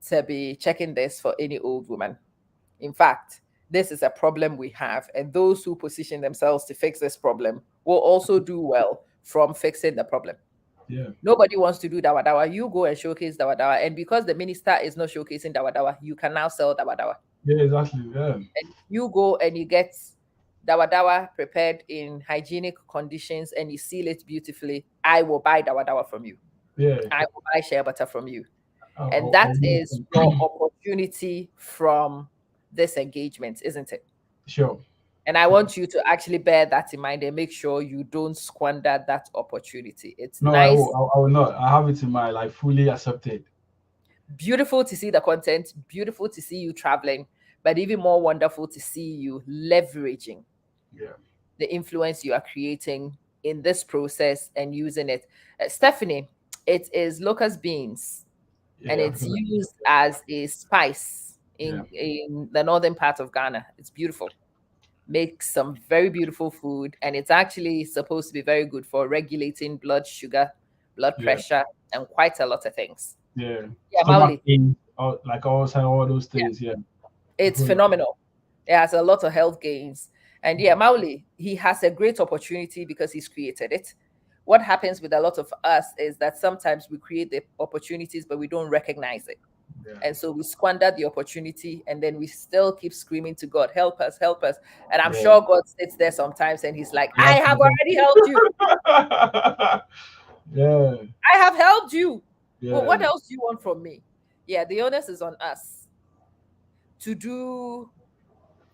to be checking this for any old woman. In fact, this is a problem we have, and those who position themselves to fix this problem will also do well from fixing the problem. yeah, Nobody wants to do dawa dawa. You go and showcase dawa dawa, and because the minister is not showcasing dawa dawa, you can now sell dawa dawa. yeah, exactly. Yeah, And you go and you get dawa dawa prepared in hygienic conditions, and you seal it beautifully. I will buy dawa dawa from you. yeah. I will buy shea butter from you, and I'll that do is your it. opportunity from this engagement, isn't it? Sure, And I sure. want you to actually bear that in mind and make sure you don't squander that opportunity. It's No, I will. nice, I will not. I have it in my like fully accepted. beautiful to see the content, beautiful to see you traveling, but even more wonderful to see you leveraging Yeah, the influence you are creating in this process and using it. Stephanie, it is locust beans and yeah, it's African. used as a spice Yeah, in the northern part of Ghana. It's beautiful. Makes some very beautiful food, and it's actually supposed to be very good for regulating blood sugar, blood yeah, pressure, and quite a lot of things. yeah. Yeah, Stomach Mauli, pain, like also all those yeah, things. Yeah. it's phenomenal. It has a lot of health gains. And yeah, Mauli, he has a great opportunity because he's created it. What happens with a lot of us is that sometimes we create the opportunities, but we don't recognize it. yeah, And so we squandered the opportunity, and then we still keep screaming to God, help us, help us. And I'm yeah. sure God sits there sometimes and he's like, You I have have to. already helped you. Yeah, I have helped you. Well, yeah, what else do you want from me? Yeah, the onus is on us to do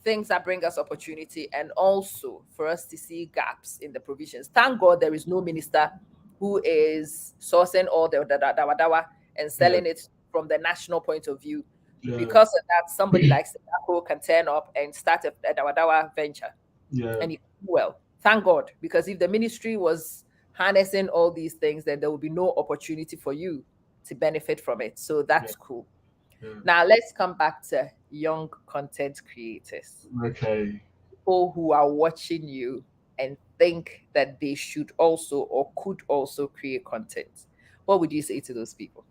things that bring us opportunity, and also for us to see gaps in the provisions. Thank God there is no minister who is sourcing all the dawa dawa and yeah, selling it from the national point of view. yeah, Because of that, somebody like Sindaco can turn up and start a dawa dawa venture, yeah, and it can do well. Thank God, because if the ministry was harnessing all these things, then there would be no opportunity for you to benefit from it. So yeah, that's cool. yeah. Now let's come back to young content creators, Okay. people who are watching you and think that they should also or could also create content. What would you say to those people?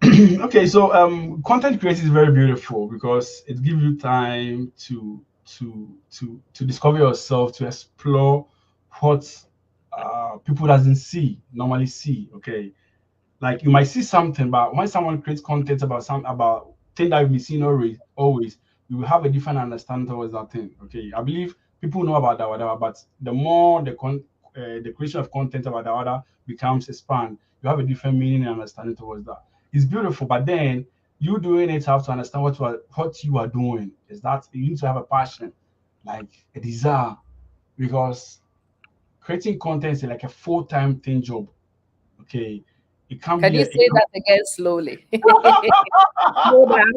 Okay, so content creation is very beautiful because it gives you time to discover yourself, to explore what people doesn't see normally see. Okay, like you might see something, but when someone creates content about some about thing that you've been seeing always, you will have a different understanding towards that thing. Okay, I believe people know about that whatever, but the more the creation of content about the other becomes expand, you have a different meaning and understanding towards that. It's beautiful, but then you doing it have to understand what you are doing. Is that you need to have a passion, like a desire, because creating content is like a full-time thing job. Okay, it can Can be you it say can, that again slowly? Slow down.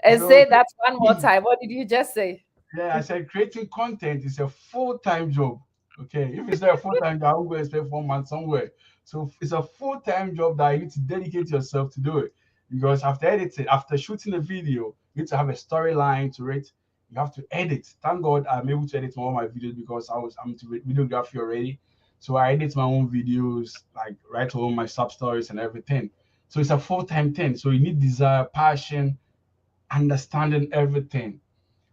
And so say that one more time. What did you just say? yeah, I said creating content is a full-time job. Okay, if it's not a full-time job, I'm going to spend 4 months somewhere. So it's a full-time job that you need to dedicate yourself to do it. Because after editing, after shooting a video, you need to have a storyline to it. You have to edit. Thank God I'm able to edit all my videos because I'm into videography already. So I edit my own videos, like write all my sub stories and everything. So it's a full-time thing. So you need desire, passion, understanding everything.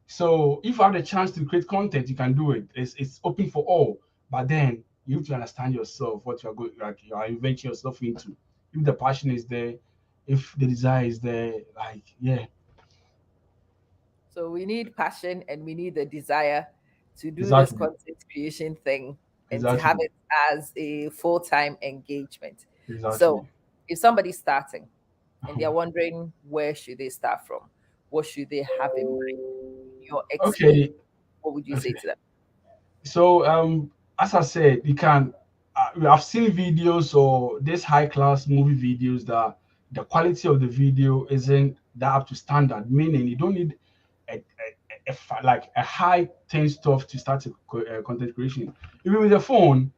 So if you have the chance to create content, you can do it. It's open for all. But then you have to understand yourself, what you are going, like you are inventing yourself into. If the passion is there, if the desire is there, like yeah, So we need passion and we need the desire to do this exactly, content creation thing and to have exactly, it as a full-time engagement. So exactly. if somebody's starting and they're Uh-huh. wondering where should they start from, what should they have in mind? Your experience, Okay, what would you say okay. to them? So as I said, you can. I've seen videos or this high class movie videos that the quality of the video isn't that up to standard. Meaning you don't need like a high ten stuff to start content creation. Even with a phone,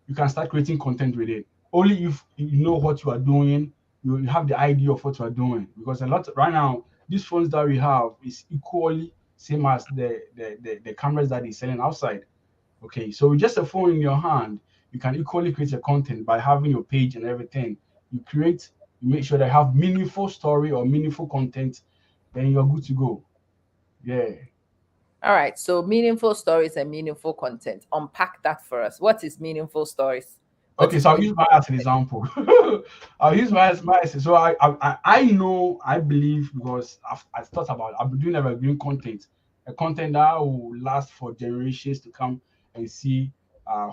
you can start creating content with it. Only if you know what you are doing, you have the idea of what you are doing. Because a lot right now, these phones that we have is equally same as the cameras that they're selling outside. Okay, so with just a phone in your hand, you can equally create your content by having your page and everything. You make sure they have meaningful story or meaningful content, then you're good to go. Yeah. All right. So meaningful stories and meaningful content. Unpack that for us. What is meaningful stories? What Okay, is so I'll use meaningful my as an content? example. I'll use my as so I know I believe because I've thought about I've been doing evergreen content, a content that will last for generations to come and see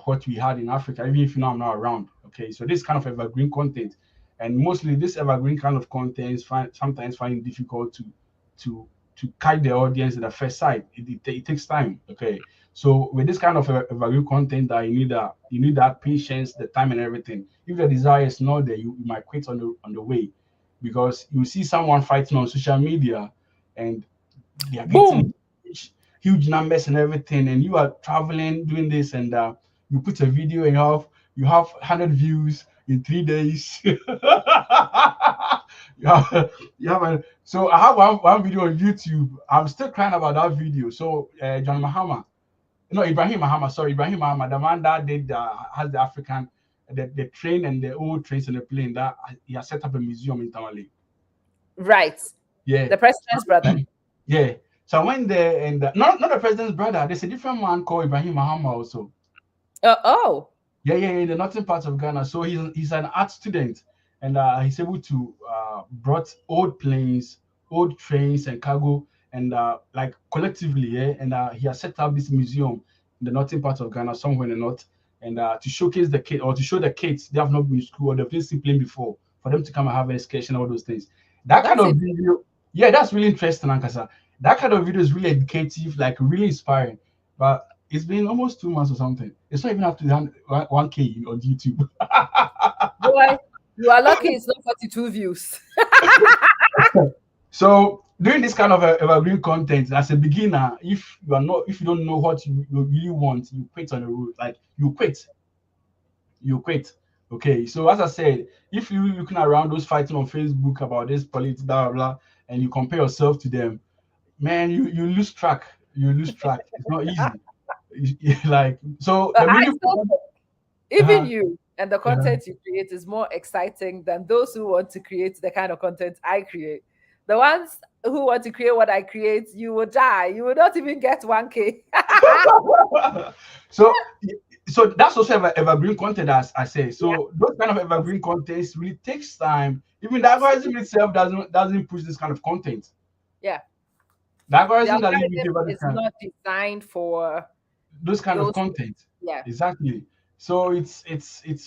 what we had in Africa, even if you know I'm not around. Okay, so this kind of evergreen content, and mostly this evergreen kind of content sometimes find it difficult to to catch the audience at the first sight. It takes time. Okay, so with this kind of value content, that you need that patience, the time, and everything. If the desire is not there, you might quit on the way, because you see someone fighting on social media, and they are getting Boom. huge numbers and everything, and you are traveling doing this, and you put a video and you have 100 views in 3 days. You have so I have one video on YouTube. I'm still crying about that video. So John Mahama, no, Ibrahim Mahama, sorry, Ibrahim Mahama, the man that did has the African, the train and the old trains and the plane, that he has set up a museum in Tamale. Right. Yeah, The president's brother. yeah. So I went there, and not the president's brother. There's a different man called Ibrahim Mahama also. Oh. Yeah, yeah, in the northern part of Ghana. So he's an art student, and he's able to brought old planes, old trains, and cargo, and like collectively, yeah. And he has set up this museum in the northern part of Ghana, somewhere in the north, and to showcase the kid or to show the kids they have not been to school or they've been plane before, for them to come and have an excursion, all those things. That kind That's of it. video, yeah, that's really interesting, Ankasa. That kind of video is really educative, like really inspiring. But it's been almost 2 months or something. It's not even up to 1K on YouTube. Boy, you are lucky it's not 42 views. So doing this kind of evergreen content as a beginner, if you don't know what you really want, you quit on the road. Like you quit. Okay. So as I said, if you looking around those fighting on Facebook about this politics, blah blah blah, and you compare yourself to them, man, you lose track. You lose track. It's not easy. Like so But the I really still think even uh, you and the uh, content you create is more exciting than those who want to create the kind of content I create. The ones who want to create what I create, you will die. You will not even get 1K. so so that's also evergreen content, as I say. Yeah. So those kind of evergreen contents really takes time. Even the algorithm Absolutely. itself doesn't push this kind of content. Yeah. The The algorithm doesn't even algorithm favor this is kind not designed for those kind of those. content. Yeah. Exactly. So it's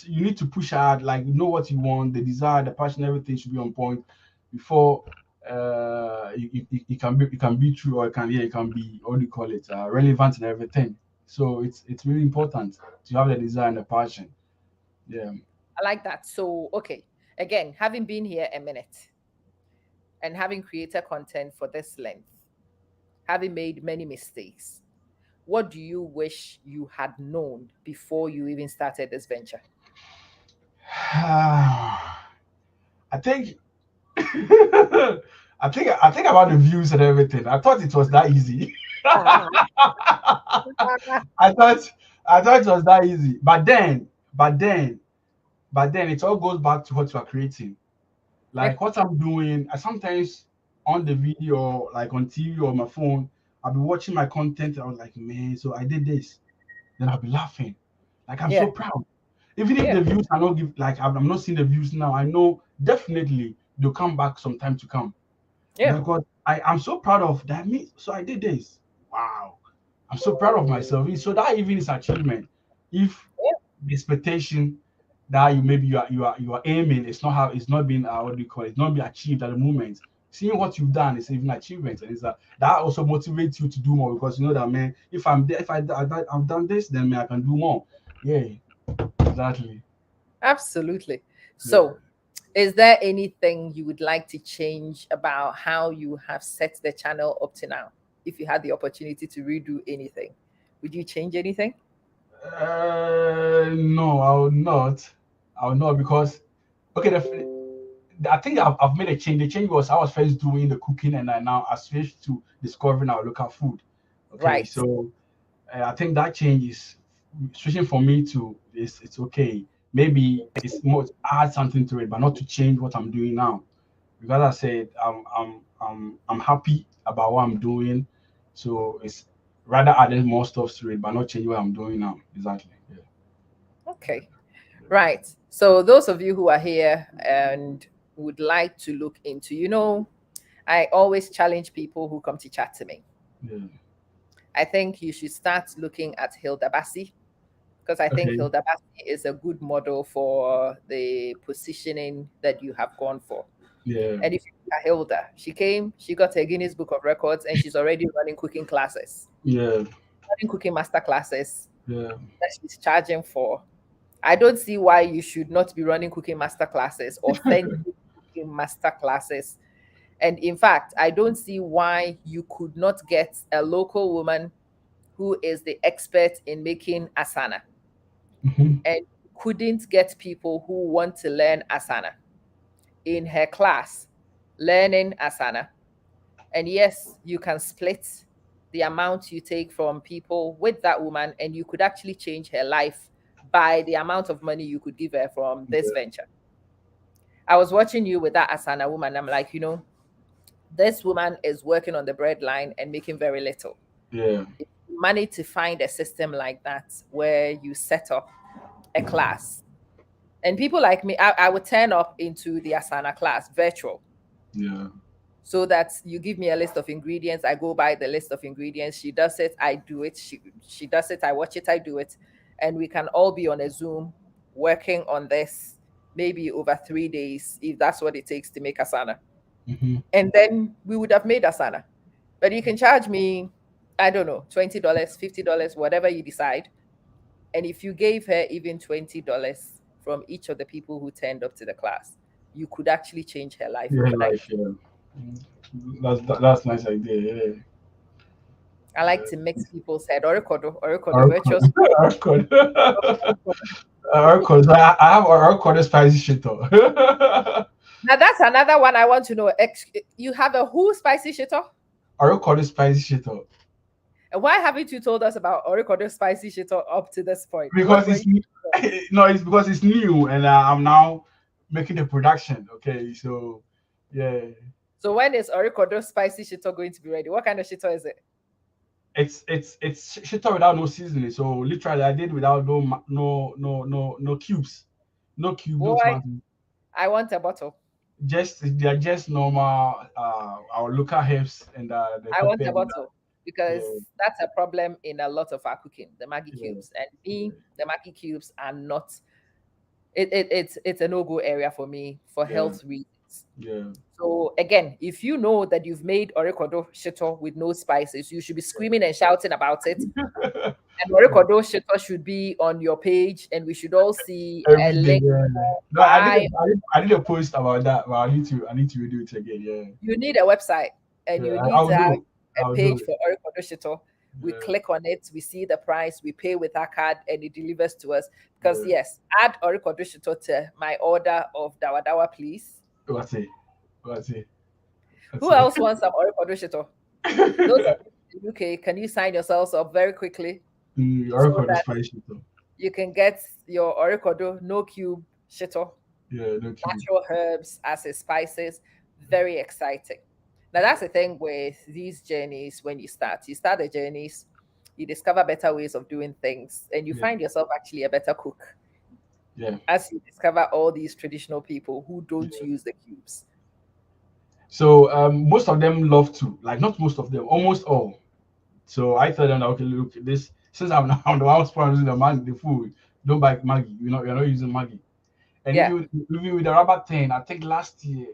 you need to push hard, like know what you want, the desire, the passion, everything should be on point before it can be true, or it can be, what do you call it, relevant and everything. So it's really important to have the desire and the passion. Yeah. I like that. So, okay. Again, having been here a minute and having created content for this length, having made many mistakes, what do you wish you had known before you even started this venture? I think I think about the views and everything. I thought it was that easy. Ah, I thought I thought it was that easy. But then it all goes back to what you are creating. Like what I'm doing, I sometimes on the video, like on TV or my phone, I'll be watching my content. I was like, man, so I did this. Then I'll be laughing. Like I'm so yeah, proud. Even if yeah, the views are not give, like I'm not seeing the views now, I know definitely they'll come back some time to come. yeah, Because I'm so proud of that. Me, so I did this. Wow. I'm so proud of myself. So that even is achievement. If yeah. the expectation that you are aiming, it's not being what do you call it? It's not being achieved at the moment. Seeing what you've done is even achievement, and it's that also motivates you to do more, because you know that, man, if I'm there, if I've done this, then man, I can do more. Yeah, exactly. Absolutely. Yeah. So, is there anything you would like to change about how you have set the channel up to now? If you had the opportunity to redo anything, would you change anything? No, I will not. I will not, because okay, I think I've made a change. The change was I was first doing the cooking, and I now I switched to discovering our local food. Okay, Right. so I think that change is switching for me to it's okay. Maybe it's more to add something to it, but not to change what I'm doing now. Because I said I'm happy about what I'm doing, so it's rather adding more stuff to it, but not changing what I'm doing now. Exactly. Yeah. Okay. Right. So, those of you who are here and would like to look into, I always challenge people who come to chat to me. Yeah. I think you should start looking at Hilda Bassi, because I think Okay. Hilda Bassi is a good model for the positioning that you have gone for. Yeah. And if you look at Hilda, she came, she got a Guinness Book of Records, and she's already running cooking classes, Yeah. running cooking master classes Yeah. that she's charging for. I don't see why you should not be running cooking master classes, authentic cooking master classes. And in fact, I don't see why you could not get a local woman who is the expert in making asana Mhm. and couldn't get people who want to learn asana in her class learning asana. And yes, you can split the amount you take from people with that woman, and you could actually change her life by the amount of money you could give her from this Yeah. venture. I was watching you with that asana woman. I'm like, this woman is working on the bread line and making very little. Yeah. If you manage to find a system like that where you set up a class And people like me, I would turn up into the Asana class virtual, Yeah. so that you give me a list of ingredients, I go by the list of ingredients, she does it, I do it, she does it, I watch it, I do it, and we can all be on a Zoom working on this, maybe over 3 days, if that's what it takes to make Asana. Hmm. And then we would have made Asana. But you can charge me, I don't know, $20, $50, whatever you decide. And if you gave her even $20 from each of the people who turned up to the class, you could actually change her life Yeah, overnight. life. Yeah. Mm. That's nice idea. Yeah. I like Yeah. to mix people's head. Orikodo, Oracle. virtuous. Oracle. Oracle. So I have Oracle spicy shit though. Now that's another one I want to know. You have a who spicy shito? Oracle spicy shit though. And why haven't you told us about Orikodo spicy shito up to this point? What Because were it's you? no, it's because it's new and I'm now making the production. Okay, so yeah, So when is Orikodo spicy shito going to be ready? What kind of shito is it? it's shit without no seasoning. So literally, I did without no cubes, no cube, no Boy, tomato. I want a bottle. Just they are just normal our local herbs and the I pepper want a and bottle yeah, because that's a problem in a lot of our cooking, the Maggie yeah, cubes. And me, yeah, the Maggie cubes are not it's a no-go area for me for yeah, health reasons. yeah, So again, if you know that you've made orikodo shito with no spices, you should be screaming and shouting about it. yeah. And orikodo shito should be on your page, and we should all see a Every day. link Yeah. for No, why I did a post about that, but I need to redo it again. Yeah, you need a website and yeah. you need I'll to do have it. a I'll do page it. for orikodo shito. We Yeah, click on it, we see the price, we pay with our card, and it delivers to us. Because yeah. yes, add orikodo shito to my order of dawa dawa, please. What's it? What's it? What's Who it? else wants some orikodo shito? Those of you in the UK, can you sign yourselves up very quickly Our so record is that spicy shit though. you can get your orikodo no cube shito, Yeah, no cube. natural herbs as a spices? Very exciting. Now that's the thing with these journeys. When you start the journeys, you discover better ways of doing things, and you Yeah, find yourself actually a better cook yeah, as you discover all these traditional people who don't yeah. use the cubes. So most of them love to like not most of them, almost all. So I told them that okay, look, this since I'm the one sponsoring the food, don't buy Maggie. You're not using Maggie. And Yeah, even with the rubber thing, I think last 2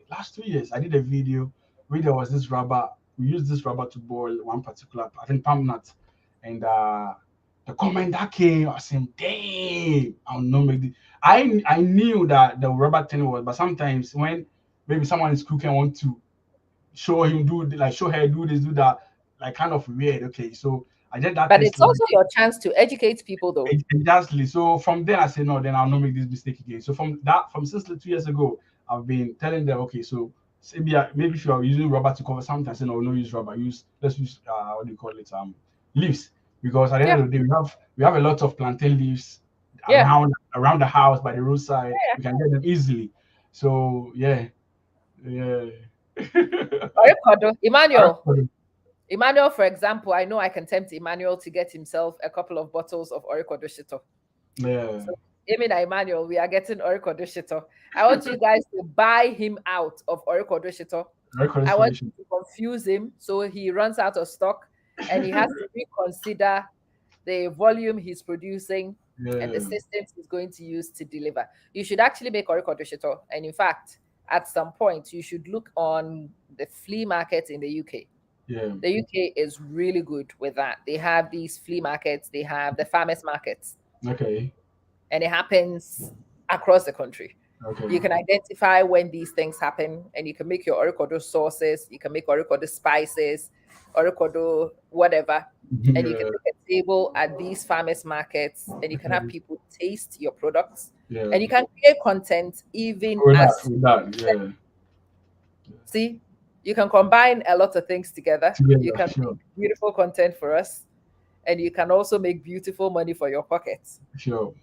years, I did a video where there was this rubber. We used this rubber to boil one particular, I think, palm nut. And the comment that came, I was saying, "Damn, I'll not make this." I knew that the rubber thing was, but sometimes when maybe someone is cooking, I want to show him show her do this, do that, like kind of weird. Okay, so I did that but test. it's also your chance to educate people, though. Exactly. So from there, I said, no, then I'll not make this mistake again. So from since like 2 years ago, I've been telling them, okay, so maybe if you are using rubber to cover, sometimes, no, no use rubber. Let's use what do you call it? Leaves. Because at the Yeah, end of the day, we have a lot of plantain leaves yeah. around the house by the roadside. We can get them easily. So yeah, yeah. Orikodo, I Emmanuel. Emmanuel, for example, I know I can tempt Emmanuel to get himself a couple of bottles of orikodo shito. yeah, So, Amy and Emmanuel, we are getting orikodo shito. I want you guys to buy him out of orikodo shito. I record I want inspiration. you to confuse him so he runs out of stock and he has to reconsider the volume he's producing and the Yeah, systems he's going to use to deliver. You should actually make orikodo shito. And in fact, at some point, you should look on the flea market in the UK. yeah. The UK is really good with that. They have these flea markets, they have the farmers markets, Okay, and it happens across the country. okay. You can identify when these things happen, and you can make your orikodo sauces, you can make orikodo spices, orikodo whatever, and you can Yeah, make a table at these farmers markets, and you can have okay. people taste your products, Yeah. and you can create content even as With that, yeah. see, you can combine a lot of things together. You Together, can make sure, beautiful content for us, and you can also make beautiful money for your pockets. sure,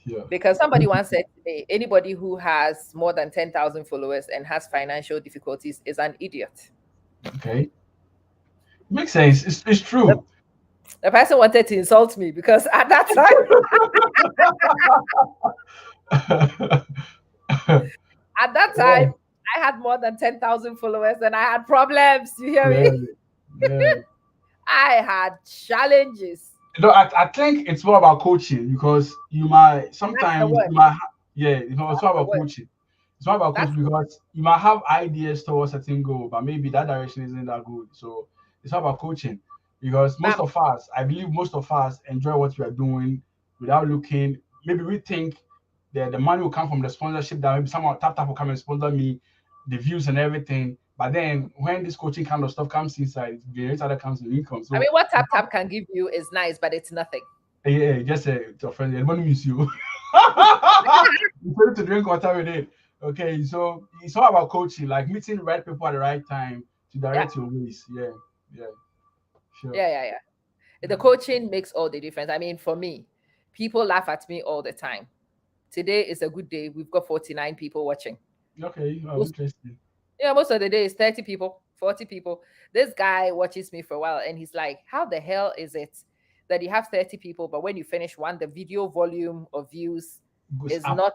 sure. Because somebody once said to me, anybody who has more than 10,000 followers and has financial difficulties is an idiot. Okay. Makes sense. It's The, true. the person wanted to insult me because at that time, Yeah, time, I had more than 10,000 followers and I had problems. You hear yeah, me? yeah. I had challenges. No, I think it's more about coaching because you might That's the sometimes word. yeah, it's more That's the about word. coaching. It's not about That's coaching because you might have ideas towards a certain goal, but maybe that direction isn't that good. So it's not about coaching because most bam. of us, I believe most of us enjoy what we are doing without looking. Maybe we think the money will come from the sponsorship that maybe someone tap will come and sponsor me, the views and everything. But then when this coaching kind of stuff comes inside, it generates other kinds of income. I So mean, what Tap Tap can give you is nice, but it's nothing. yeah, just to a friend. Everyone miss you. You need to drink water with it. Okay, so it's all about coaching, like meeting the right people at the right time to Yeah, direct your ways. Yeah, yeah, sure. yeah. The coaching makes all the difference. I mean, for me, people laugh at me all the time. Today is a good day. We've got 49 people watching. Okay, oh, Most, interesting. most of the day is 30 people, 40 people. This guy watches me for a while and he's like, how the hell is it that you have 30 people, but when you finish one, the video volume of views Goes is up. not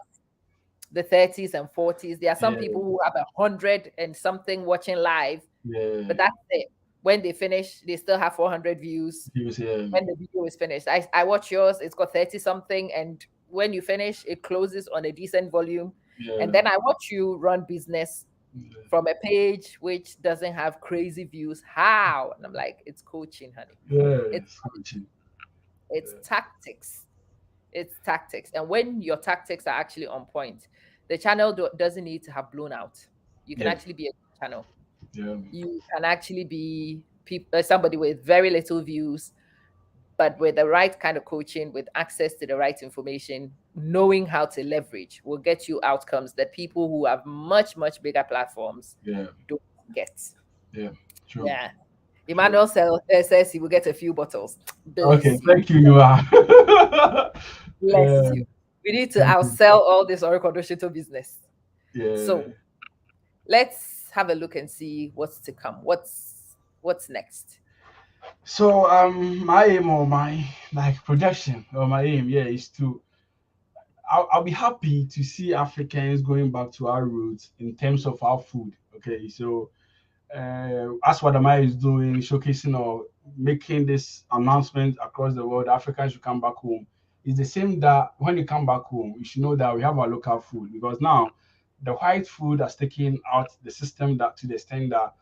the 30s and 40s. There are some Yeah, people who have 100 and something watching live, but yeah, that's it. When they finish, they still have 400 views views. Yeah, when the video is finished. I watch yours, it's got 30 something, and when you finish, it closes on a decent volume. And yeah, then I watch you run business yeah, from a page which doesn't have crazy views. How? And I'm like, it's coaching, honey. yeah. It's Coaching. it's tactics. It's tactics. And when your tactics are actually on point, the channel doesn't need to have blown out. You can Yeah, actually be a good channel. yeah, You can actually be somebody with very little views, but with the right kind of coaching, with access to the right information, knowing how to leverage will get you outcomes that people who have much, much bigger platforms yeah, don't get. yeah. True, Yeah. true. Emmanuel says he will get a few bottles. Okay, Bless you. thank you, you are. Bless Yeah, you. We need to thank you. outsell all this Oracle Doshito business. Yeah. So let's have a look and see what's to come. What's next? So my aim or my like projection or my aim, yeah, is to I'll be happy to see Africans going back to our roots in terms of our food. Okay, so as what Amaya is doing, showcasing or making this announcement across the world, Africans should come back home. It's the same that when you come back home, you should know that we have our local food because now the white food has taken out the system that to the extent that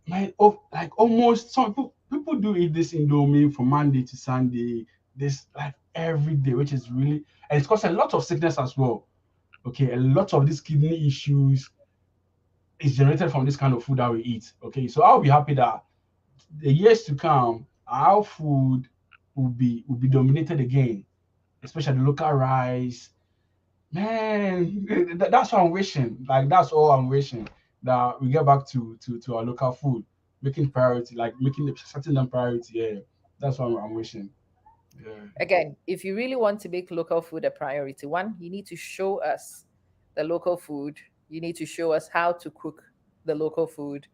man, like almost some people do eat this Indomie from Monday to Sunday, this like every day, which is really and it's causing a lot of sickness as well. Okay, a lot of these kidney issues is generated from this kind of food that we eat. Okay, so I'll be happy that the years to come, our food will be dominated again, especially the local rice. Man, that's what I'm wishing. Like that's all I'm wishing that we get back to our local food, making priority, like making the setting them priority. Yeah, that's what I'm wishing. Yeah. Again, if you really want to make local food a priority, one, you need to show us the local food. You need to show us how to cook the local food.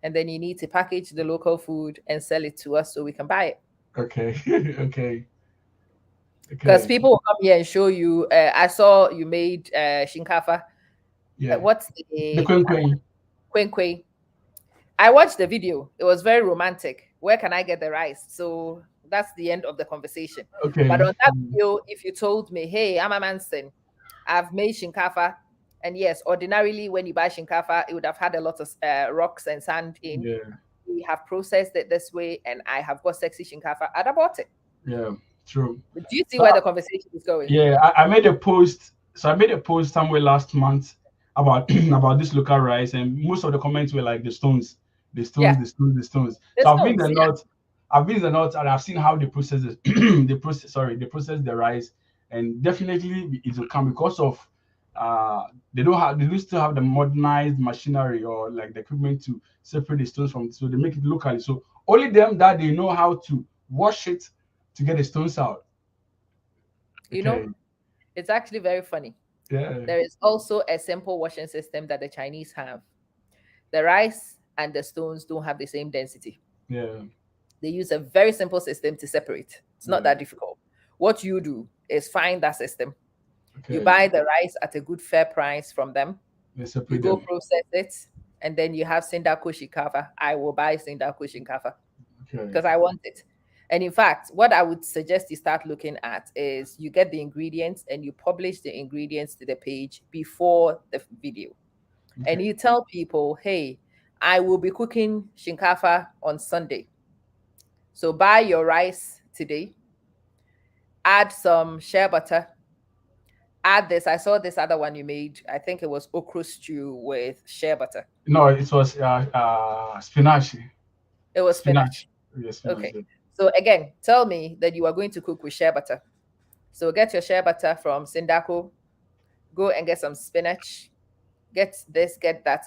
And then you need to package the local food and sell it to us so we can buy it. Okay. Okay. Because Okay. people will come here and show you. I saw you made shinkafa. Yeah. What's The the queen queen. kwenkwe? I watched the video. It was very romantic. Where can I get the rice? So that's the end of the conversation. But Okay. on that video, if you told me, hey, I'm a Manson, I've made shinkafa, and yes, ordinarily when you buy shinkafa, it would have had a lot of rocks and sand in. Yeah. We have processed it this way, and I have got sexy shinkafa. I'd have bought it. Yeah. True. But do you see So where the conversation is going? yeah, I made a post. So I made a post somewhere last month about about this local rice, and most of the comments were like the stones, the stones, Yeah, the stones, the stones. the So I've been stones. the Yeah, north, I've been the north, and I've seen how they process it. They process the rice, and definitely it will come because of they do still have the modernized machinery or like the equipment to separate the stones from. So they make it locally. So only them that they know how to wash it to get the stones out. you Okay. know, it's actually very funny. Yeah. There is also a simple washing system that the Chinese have. The rice and the stones don't have the same density. Yeah. They use a very simple system to separate. It's not Yeah. that difficult. What you do is find that system. You Okay. buy the rice at a good fair price from them. They You separate go them. process it, and then you have Sindaco Shikafa. I will buy Sindaco Shikafa Okay. because I want it. And in fact, what I would suggest you start looking at is you get the ingredients and you publish the ingredients to the page before the video. And Okay. you tell people, hey, I will be cooking shinkafa on Sunday. So buy your rice today, add some shea butter, add this. I saw this other one you made. I think it was okra stew with shea butter. No, it was spinach. It was Spinach. spinach. Yes, spinach. Okay. Yeah. So again, tell me that you are going to cook with shea butter. So get your shea butter from Sindaco, go and get some spinach, get this, get that,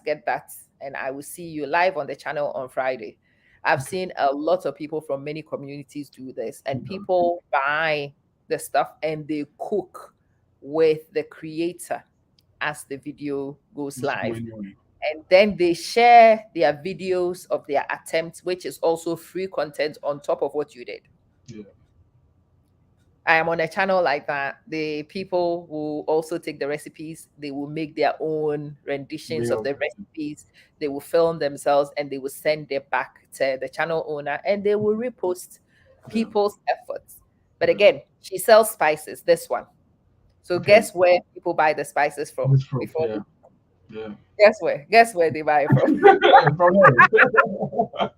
and I will see you live on the channel on Friday. I've Okay. seen a lot of people from many communities do this, and Yeah. people buy the stuff and they cook with the creator as the video goes It's live. going on. And then they share their videos of their attempts, which is also free content on top of what you did. Yeah. I am on a channel like that. The people will also take the recipes, they will make their own renditions Way of of the recipes, they will film themselves and they will send it back to the channel owner and they will repost yeah. people's efforts. But Yeah. again, she sells spices, this one. So Okay. guess where people buy the spices from This from before yeah. they Yeah. guess where? Guess where they buy it from? From there. yeah.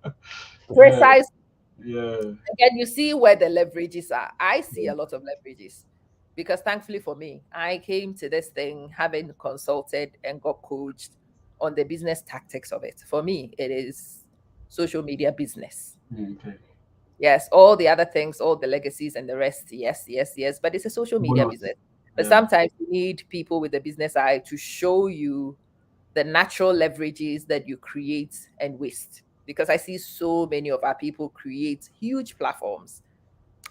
Precise. Yeah. Again, you see where the leverages are. I see a lot of leverages because thankfully for me, I came to this thing having consulted and got coached on the business tactics of it. For me, it is social media business. Okay. Yes, all the other things, all the legacies and the rest, yes, yes, yes. But it's a social media Bonus. business. But Yeah. sometimes you need people with a business eye to show you the natural leverages that you create and waste. Because I see so many of our people create huge platforms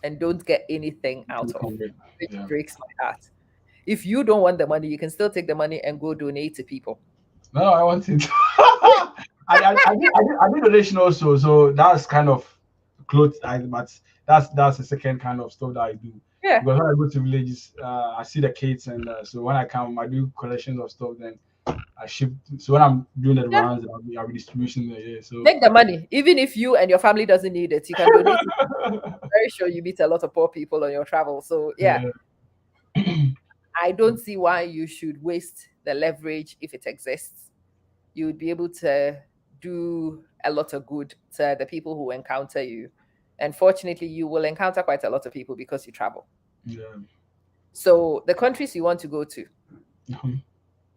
and don't get anything out Can of, convert. which Yeah. breaks my heart. If you don't want the money, you can still take the money and go donate to people. No, I want it. I did donation also, so that's kind of clothes. But that's the second kind of stuff that I do. Yeah, Because when I go to villages, I see the kids, and so when I come, I do collections of stuff. Then I ship. So when I'm doing the yeah. runs, I'll be distribution there. Yeah. So Take the money. Even if you and your family doesn't need it, you can donate it. Very sure you meet a lot of poor people on your travel. So yeah, yeah, I don't see why you should waste the leverage if it exists. You would be able to do a lot of good to the people who encounter you. And fortunately, you will encounter quite a lot of people because you travel. yeah. So the countries you want to go to,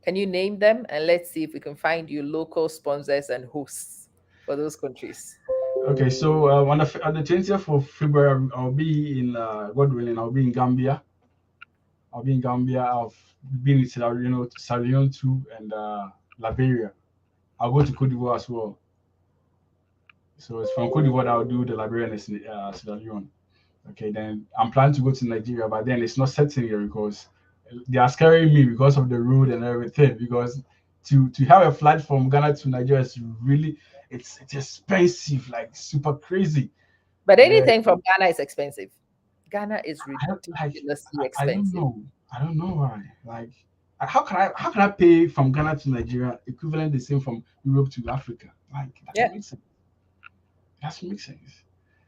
can you name them? And let's see if we can find you local sponsors and hosts for those countries. Okay, so on the 20th of February, I'll be in God willing, I'll be in Gambia. I'll be in Gambia. I've been in Sierra Leone too, and Liberia. I'll go to Cote d'Ivoire as well. So it's from Cote d'Ivoire that I'll do the Liberian and Sierra Leone. Okay, then I'm planning to go to Nigeria, but then it's not setting here because they are scaring me because of the road and everything. Because to have a flight from Ghana to Nigeria is really it's expensive, like super crazy. But Yeah, anything from Ghana is expensive. Ghana is I don't like. ridiculously I don't expensive. know. I don't know why. Like, how can I pay from Ghana to Nigeria equivalent the same from Europe to Africa? Like, that Yeah, doesn't make sense. That doesn't make sense.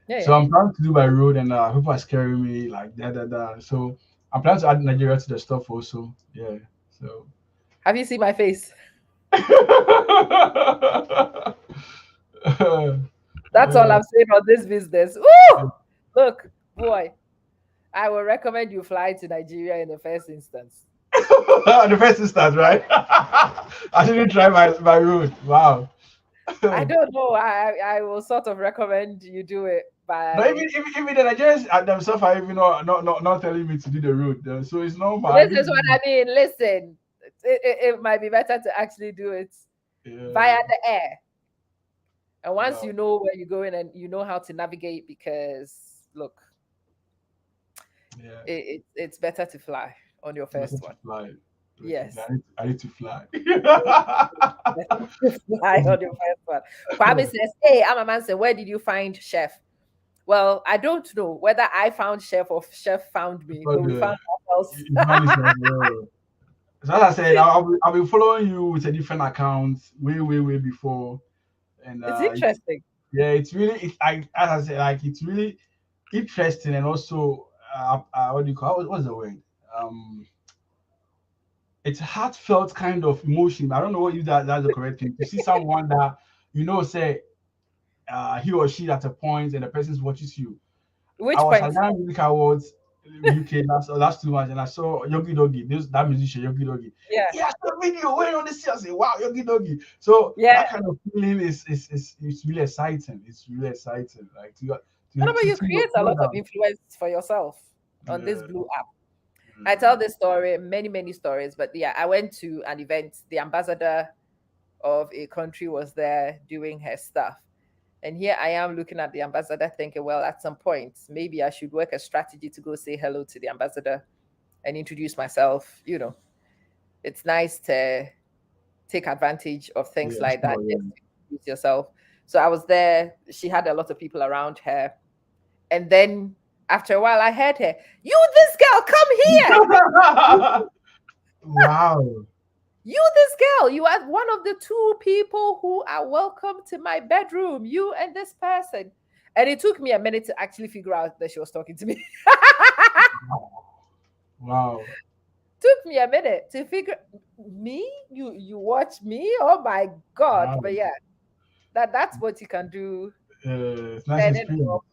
yeah, So yeah. I'm planning to do by road, and people are scaring me like da. So I'm planning to add Nigeria to the stuff also. Yeah. So. Have you seen my face? That's all Uh, I'm saying on this business. Woo! Look, boy, I will recommend you fly to Nigeria in the first instance. the first instance, right? I didn't try my route. Wow. I No, don't know. I will sort of recommend you do it by. even the Nigerians themselves are even not telling me to do the route. So it's normal. I This need is to what do I mean. Listen, it might be better to actually do it via it. the air. And Yeah. once you know where you're going and you know how to navigate, because look, Yeah. it's better to fly on your Better first to one. fly. Better to, Yes. I need to fly. Better to fly on your first one. Kwame says, hey, I'm a man. Say, where did you find Chef? Well, I don't know whether I found Chef or Chef found me, But but we found ourselves. it's money as well. So as I said, I'll be following you with a different account way before, and It's interesting. yeah, it's really as I said, like it's really interesting, and also what do you call what's the word? Um, it's heartfelt kind of emotion. I don't know what you that's the correct thing. To see someone that say he or she at a point and the person watches you. I Which was at point? Ghana Music Awards UK last 2 months, and I saw Yogi Doggy, that musician Yogi Doggy. Yeah. Yeah, I saw a video where on the sea. I say, wow, Yogi Doggy. So Yeah. that kind of feeling is it's really exciting. It's really exciting. Like What about you to create a know lot of that. influence for yourself on this Yeah, blue app? I yeah. tell this story, many stories, but yeah, I went to an event. The ambassador of a country was there doing her stuff. And here I am looking at the ambassador thinking, well, at some point, maybe I should work a strategy to go say hello to the ambassador and introduce myself. It's nice to take advantage of things Yeah, like that, sure, just yeah. to introduce yourself. So I was there. She had a lot of people around her. And then after a while, I heard her, "You, this girl, come here. Wow. You, this girl, you are one of the two people who are welcome to my bedroom. You and this person." And it took me a minute to actually figure out that she was talking to me. Wow. Took me a minute to figure me. You watch me. Oh my god! Wow. But yeah, that's what you can do. It's nice Turn it experience. off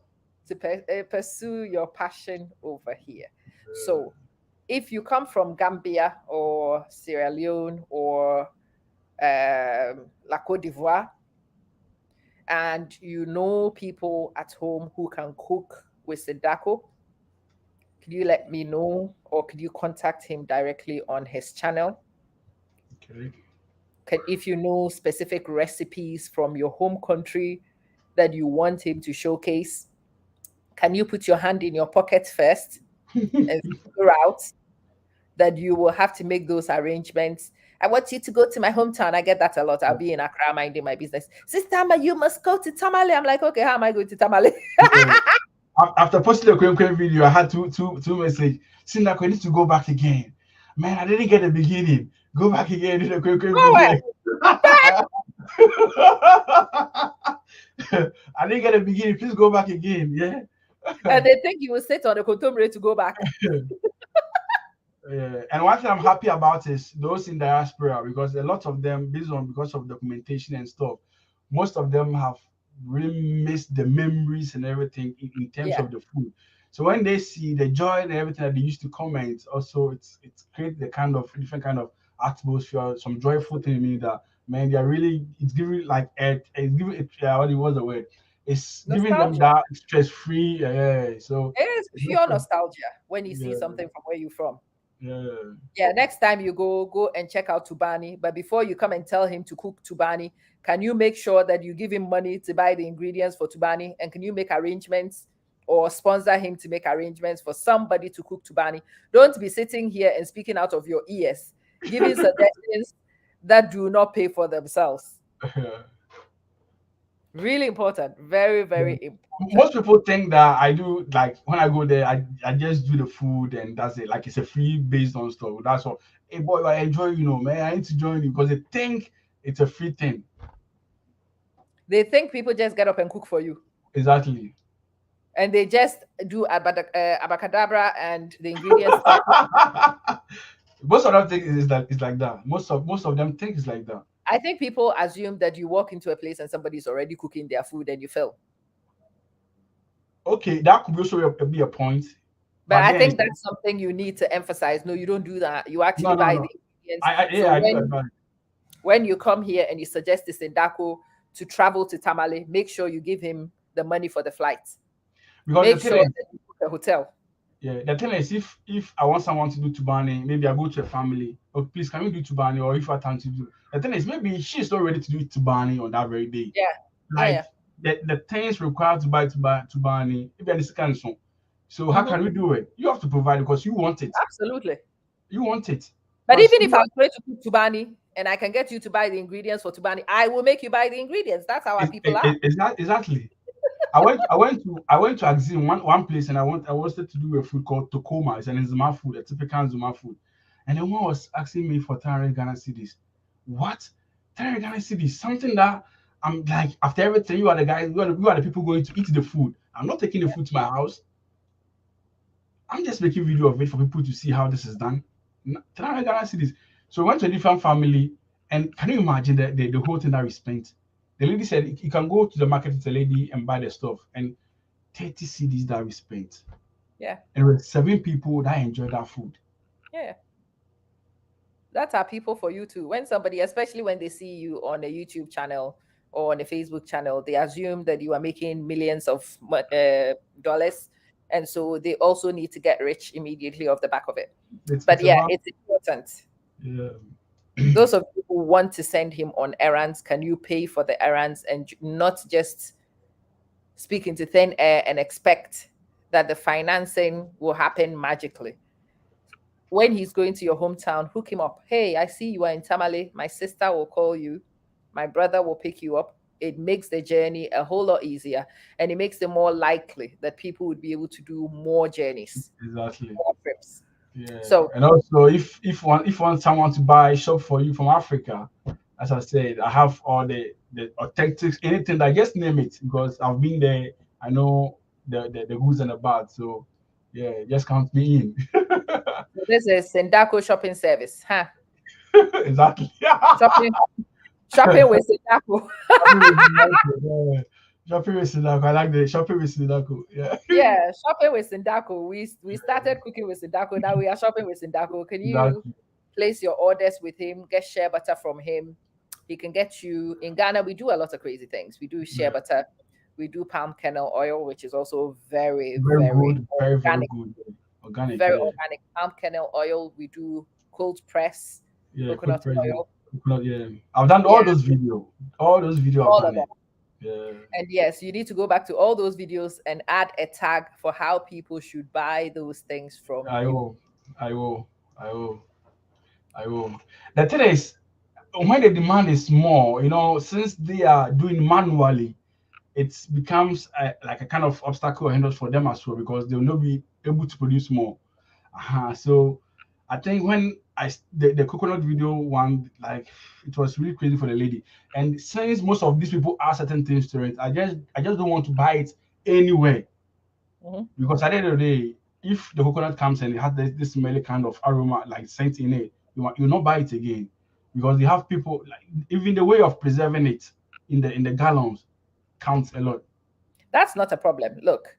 to pursue your passion over here. So, if you come from Gambia or Sierra Leone or La Cote d'Ivoire, and you know people at home who can cook with Sindaco, could you let me know, or could you contact him directly on his channel? Okay. If you know specific recipes from your home country that you want him to showcase, can you put your hand in your pocket first and figure out that you will have to make those arrangements? I want you to go to my hometown. I get that a lot. I'll be in Accra minding my business. Sister Amma, you must go to Tamale. I'm like, okay, how am I going to Tamale? Yeah. After posting the Queen video, I had two message. Sindaco, I need to go back again. Man, I didn't get the beginning. Go back again in the Queen Go video. where? I didn't get the beginning. Please go back again. Yeah. And they think you will sit on the contemporary to go back. Yeah. And one thing I'm happy about is those in diaspora, because a lot of them, because of documentation and stuff, most of them have really missed the memories and everything in terms Yeah, of the food. So when they see the joy and everything that they used to comment, also it's create the kind of different kind of atmosphere, some joyful thing in me that man, they're really it's giving like it's giving it what it was the word. It's giving them nostalgia. that stress free. Yeah. So It is it's pure also, nostalgia when you see yeah, something from where you're from. yeah. Yeah, next time you go and check out Tubani. But before you come and tell him to cook Tubani, can you make sure that you give him money to buy the ingredients for Tubani? And can you make arrangements or sponsor him to make arrangements for somebody to cook Tubani? Don't be sitting here and speaking out of your ears, giving suggestions that do not pay for themselves. Really important. Very, Yeah. very important. Most people think that I do like when I go there, I just do the food and that's it. Like it's a free based on stuff. That's all. Hey boy, I enjoy, man. I need to join you because they think it's a free thing. They think people just get up and cook for you. Exactly. And they just do abacadabra and the ingredients. Most of them think is that it's like that. Most of them think it's like that. I think people assume that you walk into a place and somebody's already cooking their food and you fill. Okay, that could also be a point. But But I then it's think that's something you need to emphasize. No, you don't do that. You no, actually no, buy no. the ingredients. So I do advise when you come here and you suggest to Sindaco to travel to Tamale, make sure you give him the money for the flight. because the Make thing sure is, that you book a hotel. yeah, the thing is, if I want someone to do Tubani, maybe I go to a family. Oh, please, can we do Tubani? Or if I time to do, the thing is, maybe she's not ready to do Tubani on that very day. Yeah, yeah, Like yeah. the things required to buy Tubani, maybe this kind of song. So how Hmm. can we do it? You have to provide because you want it. Absolutely. You want it But because even if I was going to cook Tubani and I can get you to buy the ingredients for Tubani, I will make you buy the ingredients. That's how our people are. it's not exactly. I went to Axim one place and I wanted to do a food called Tokoma. It's an Nzuma food, a typical Nzuma food. And the one was asking me for 300 Ghana cedis. What? 300 Ghana cedis? Something that I'm like, after everything, you are the guys, you are the people going to eat the food. I'm not taking the food to my house. I'm just making video of it for people to see how this is done. 300 Ghana cedis. So we went to a different family, and can you imagine the whole thing that we spent? The lady said you can go to the market with the lady and buy the stuff, and 30 cedis that we spent. Yeah. And there were 7 people that enjoyed that food. Yeah. That's our people for you too. When somebody, especially when they see you on a YouTube channel or on a Facebook channel, they assume that you are making millions of dollars. And so they also need to get rich immediately off the back of it. But It's yeah, about it's important. yeah. Those of you who want to send him on errands, can you pay for the errands and not just speak into thin air and expect that the financing will happen magically? When he's going to your hometown, hook him up. Hey, I see you are in Tamale. My sister will call you. My brother will pick you up. It makes the journey a whole lot easier, and it makes it more likely that people would be able to do more journeys, Exactly. more trips. Yeah. So, And also if one someone to buy shop for you from Africa, as I said, I have all the authentic anything that just name it because I've been there. I know the who's and the bad. So yeah, just count me in. this is Sindaco shopping service, huh? Exactly. Shopping, shopping with Sindaco. Shopping with Sindaco, yeah. Shopping with Sindaco. I like the shopping with Sindaco. Yeah. Yeah, shopping with Sindaco. We started cooking with Sindaco. Now we are shopping with Sindaco. Can you Exactly. place your orders with him? Get shea butter from him. He can get you in Ghana. We do a lot of crazy things. We do shea Yeah. butter. We do palm kernel oil, which is also very, Very very good. Very, very organic. good. Organic, Very yeah. organic palm kernel oil. We do cold press Yeah, quick coconut present. oil. Coconut, yeah. I've done all Yeah, those video. All those video I've all of done them. it. Yeah. And yes, you need to go back to all those videos and add a tag for how people should buy those things from I you. will. I will. I will. I will. The thing is, when the demand is more, since they are doing manually, it becomes like a kind of obstacle or hindrance for them as well because they will not be able to produce more. So I think when the coconut video one, like it was really crazy for the lady. And since most of these people add certain things to it, I just don't want to buy it anywhere Mhm. because at the end of the day, if the coconut comes and it has this smelly kind of aroma like scent in it, you'll not buy it again because they have people like even the way of preserving it in the gallons counts a lot. That's not a problem. Look,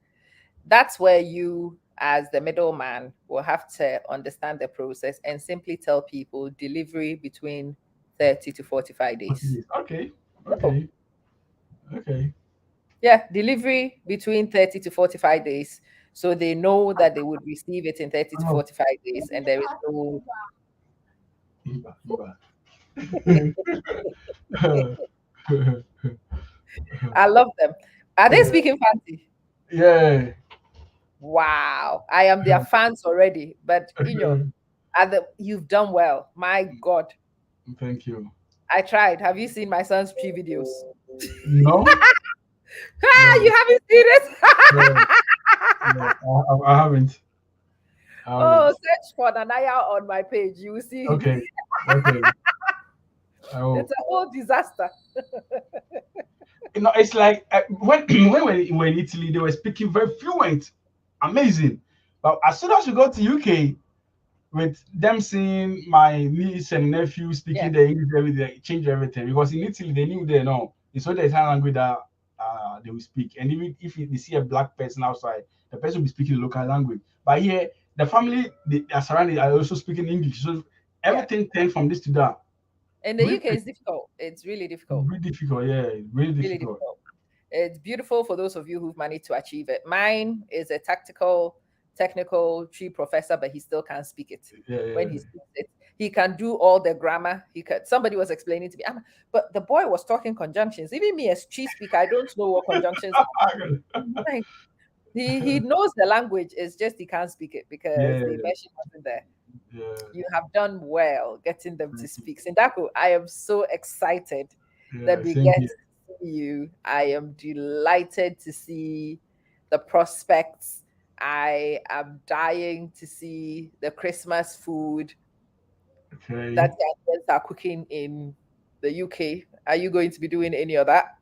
that's where you, as the middleman, will have to understand the process and simply tell people delivery between 30 to 45 days. Okay, Simple. okay, okay. Yeah, delivery between 30 to 45 days. So they know that they would receive it in 30 to Oh, 45 days, and there is no. Iba, Iba. I love them. Are they speaking fancy? Yeah. Wow. I am their fans already. But, you've done well. My God. Thank you. I tried. Have you seen my son's tree videos? No, Ah, you no, haven't seen it? no, no. I haven't. I Oh, haven't. search for Nanaya on my page. You will see him. Okay, okay. I It's will. a whole disaster. It's like when when we're in Italy, they were speaking very fluent, amazing. But as soon as we got to UK, with them seeing my niece and nephew Yeah. speaking the English, everything it changed everything because in Italy they knew they know it's only the Italian language that they will speak, and even if they see a black person outside, the person will be speaking the local language. But here, the family they are surrounded are also speaking English, so Yeah. everything turned from this to that. In the Really, UK, it's difficult. It's really difficult. really difficult. Yeah, really Really difficult. difficult. It's beautiful for those of you who've managed to achieve it. Mine is a tactical, technical tree professor, but he still can't speak it. Yeah, When yeah. he speaks it, he can do all the grammar. He could. Somebody was explaining to me, but the boy was talking conjunctions. Even me as tree speaker, I don't know what conjunctions are. Like, he knows the language. It's just he can't speak it because Yeah, the immersion wasn't there. yeah. You have done well getting them to Thank you. speak. Sindaku, I am so excited that Yeah, we same get here. to see you. I am delighted to see the prospects. I am dying to see the Christmas food. that Okay. Ghanaians are cooking in the UK. Are you going to be doing any of that?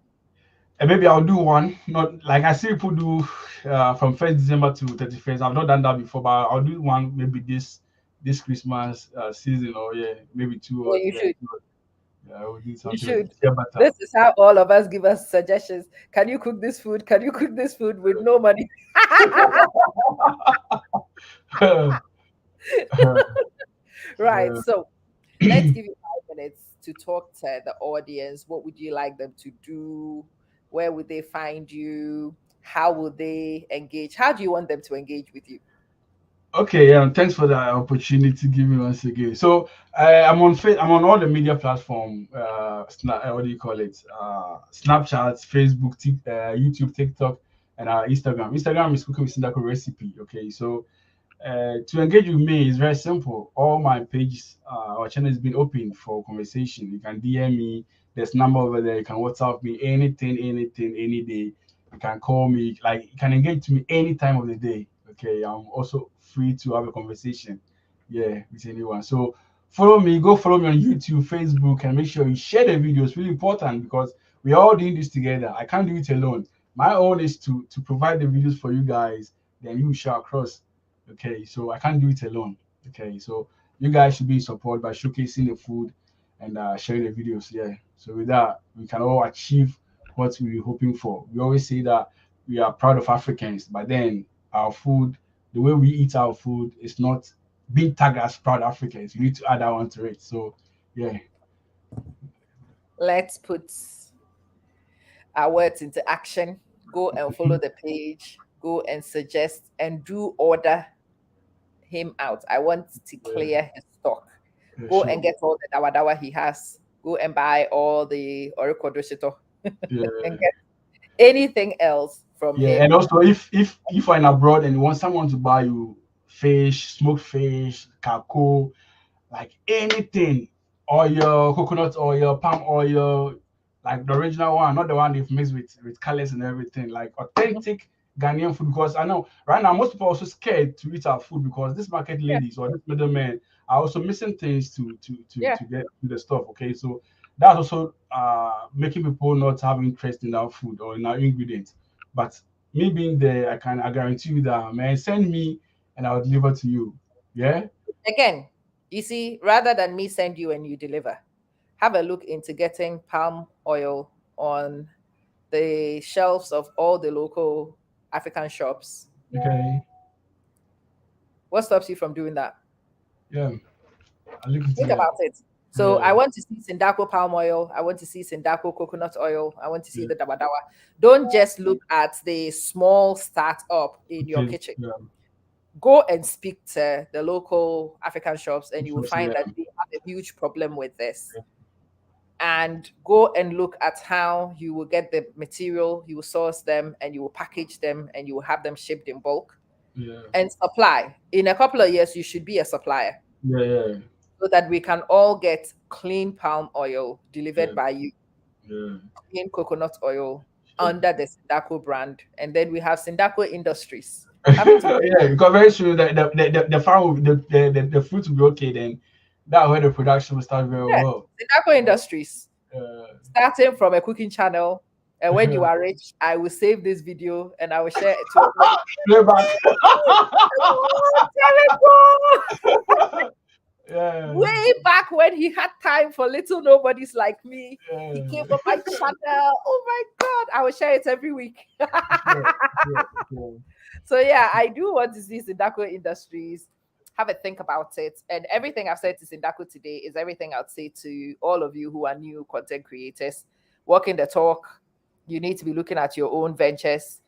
And maybe I'll do one. Not like I see people do from 1st December to 31st. I've not done that before, but I'll do one maybe this Christmas season, or yeah, maybe two Yeah, or you yeah, should. yeah, we'll do You something like should. this. Yeah, better. This is how all of us give us suggestions. Can you cook this food? Can you cook this food with no money? Right. Yeah. So let's give you 5 minutes to talk to the audience. What would you like them to do? Where would they find you? How would they engage? How do you want them to engage with you? Okay, thanks for the opportunity to give me once again. So I'm on all the media platform. What do you call it? Snapchat, Facebook, YouTube, TikTok, and Instagram. Instagram is cooking with Sindaco recipe. Okay, so to engage with me is very simple. All my pages, our channel has been open for conversation. You can DM me. There's number over there. You can WhatsApp me anything, any day. You can call me. Like you can engage to me any time of the day. Okay, I'm also free to have a conversation. Yeah, with anyone. So follow me. Go follow me on YouTube, Facebook, and make sure you share the video. It's really important because we're all doing this together. I can't do it alone. My own is to provide the videos for you guys. Then you share across. Okay, so I can't do it alone. Okay, so you guys should be in support by showcasing the food and sharing the videos. Yeah, so with that, we can all achieve what we're hoping for. We always say that we are proud of Africans, but then our food, the way we eat our food, is not being tagged as proud Africans. You need to add that one to it. So, yeah, Let's put our words into action. Go and follow the page. Go and suggest and do order him out. I want to yeah, clear his stock. yeah, Go and sure. get all the dawadawa he has. Go and buy all the orikodosito and Yeah, get anything else from yeah, and him. also if you're in abroad and you want someone to buy you fish, smoked fish, kako, like anything, oil, coconut oil, palm oil, like the original one, not the one they've mixed with colors and everything, like Mhm. authentic Ghanaian food. Because I know right now most people are also scared to eat our food because this market Yeah, ladies or this middlemen are also missing things yeah. to get to the stuff. Okay, so that's also making people not have interest in our food or in our ingredients. But me being there, I guarantee you that man, send me and I'll deliver to you. Yeah. Again, you see, rather than me send you and you deliver, have a look into getting palm oil on the shelves of all the local African shops. Okay. What stops you from doing that? Yeah. I look into Think that. about it. So Yeah, I want to see Sindaco palm oil. I want to see Sindaco coconut oil. I want to see yeah, the dabadawa. Don't just look at the small startup in your okay, kitchen. yeah, Go and speak to the local African shops, and you will so, find yeah, that they have a huge problem with this. And go and look at how you will get the material, you will source them, and you will package them, and you will have them shipped in bulk yeah, and supply. In a couple of years, you should be a supplier yeah, yeah, so that we can all get clean palm oil delivered yeah, by you, yeah. clean coconut oil Sure. under the Sindaco brand. And then we have Sindaco Industries coming to Yeah, because very soon the farm will, the fruit will be okay. Then that where the production will start very yeah, well. Sindaco Yeah, Industries, starting from a cooking channel. And when you are rich, I will save this video and I will share it to everybody. playback. Oh, Yeah, way back when he had time for little nobodies like me. He came yeah. on my channel. Oh my God. I will share it every week. Sure, sure, sure. So yeah, I do want to see Sindaco Industries. Have a think about it. And everything I've said to Sindaco today is everything I'd say to all of you who are new content creators. Walking the talk, you need to be looking at your own ventures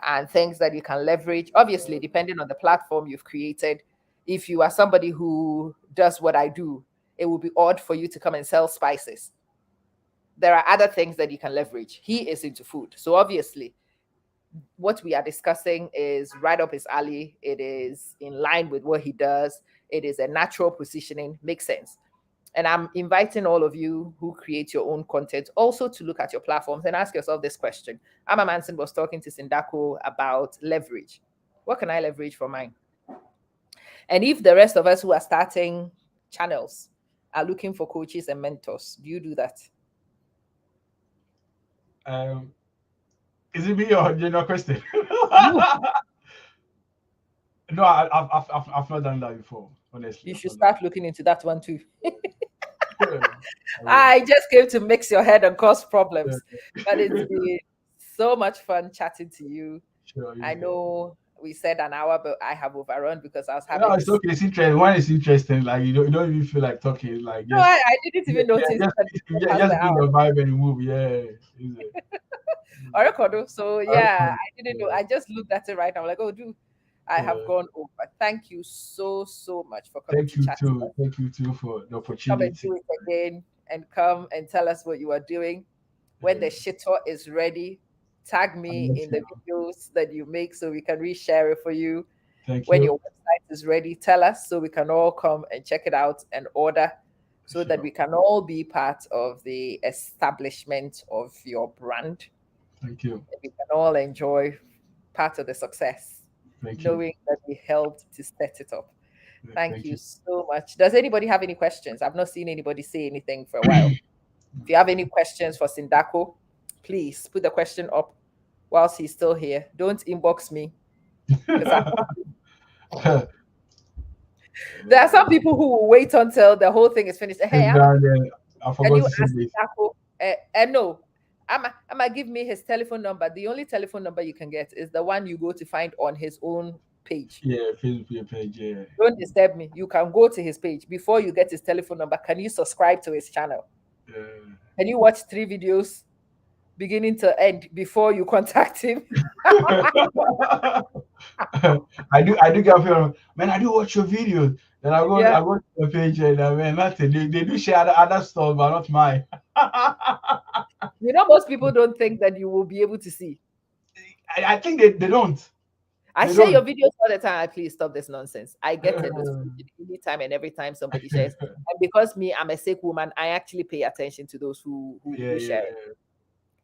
and things that you can leverage. Obviously, depending on the platform you've created. If you are somebody who does what I do, it will be odd for you to come and sell spices. There are other things that you can leverage. He is into food. So obviously, what we are discussing is right up his alley. It is in line with what he does. It is a natural positioning, makes sense. And I'm inviting all of you who create your own content also to look at your platforms and ask yourself this question. Amma Manson was talking to Sindaco about leverage. What can I leverage for mine? And if the rest of us who are starting channels are looking for coaches and mentors? Do you do that? Um, is it me or general question? You. No, I've not done that before. Honestly, You I've should not done start looking into that one too. that. I will. I just came to mix your head and cause problems. Yeah, But it's been so much fun chatting to you. sure, I easy. know we said an hour, but I have overrun because I was No, having. it's okay. It's interesting. One is interesting. Like you don't even feel like talking. Like No, just I didn't yeah, even notice just that we were yeah, past the just be in hour. the vibe and move. Yeah, easy. Oracle. So I yeah, reckon, I didn't know. yeah, I just looked at it right now. I'm like, oh, dude, I have yeah. gone over. Thank you so so much for coming Thank to you chat to too. us. Thank you too for the Please come and opportunity. do it again and come and tell us what you are doing. When the Yeah, shitter is ready, tag I'll me let in you the know. videos that you make so we can reshare it for you. Thank When you. your website is ready, tell us so we can all come and check it out and order so that Sure. we can all be part of the establishment of your brand. Thank you. And we can all enjoy part of the success, Thank you. knowing that we helped to set it up. Thank Thank you you. so much. Does anybody have any questions? I've not seen anybody say anything for a while. If you have any questions for Sindaco, please put the question up whilst he's still here. Don't inbox me because there are some people who will wait until the whole thing is finished. Hey, It's Amma, down there. I can forgot you to say ask this. Sindaco? No, Amma, give me his telephone number. The only telephone number you can get is the one you go to find on his own page. Yeah, Facebook page. Yeah. Don't disturb me. You can go to his page before you get his telephone number. Can you subscribe to his channel? Yeah. Can you watch 3 videos beginning to end before you contact him? I do get feel man, I do watch your videos. Then Yeah. I go to the page and man, nothing. They do share other stuff, but not mine. You know, most people don't think that you will be able to see. I think they don't. I They share your don't. videos all the time. Please stop this nonsense. I get a notification anytime and every time somebody shares. And because me, I'm a sick woman, I actually pay attention to those Yeah, who yeah, share it.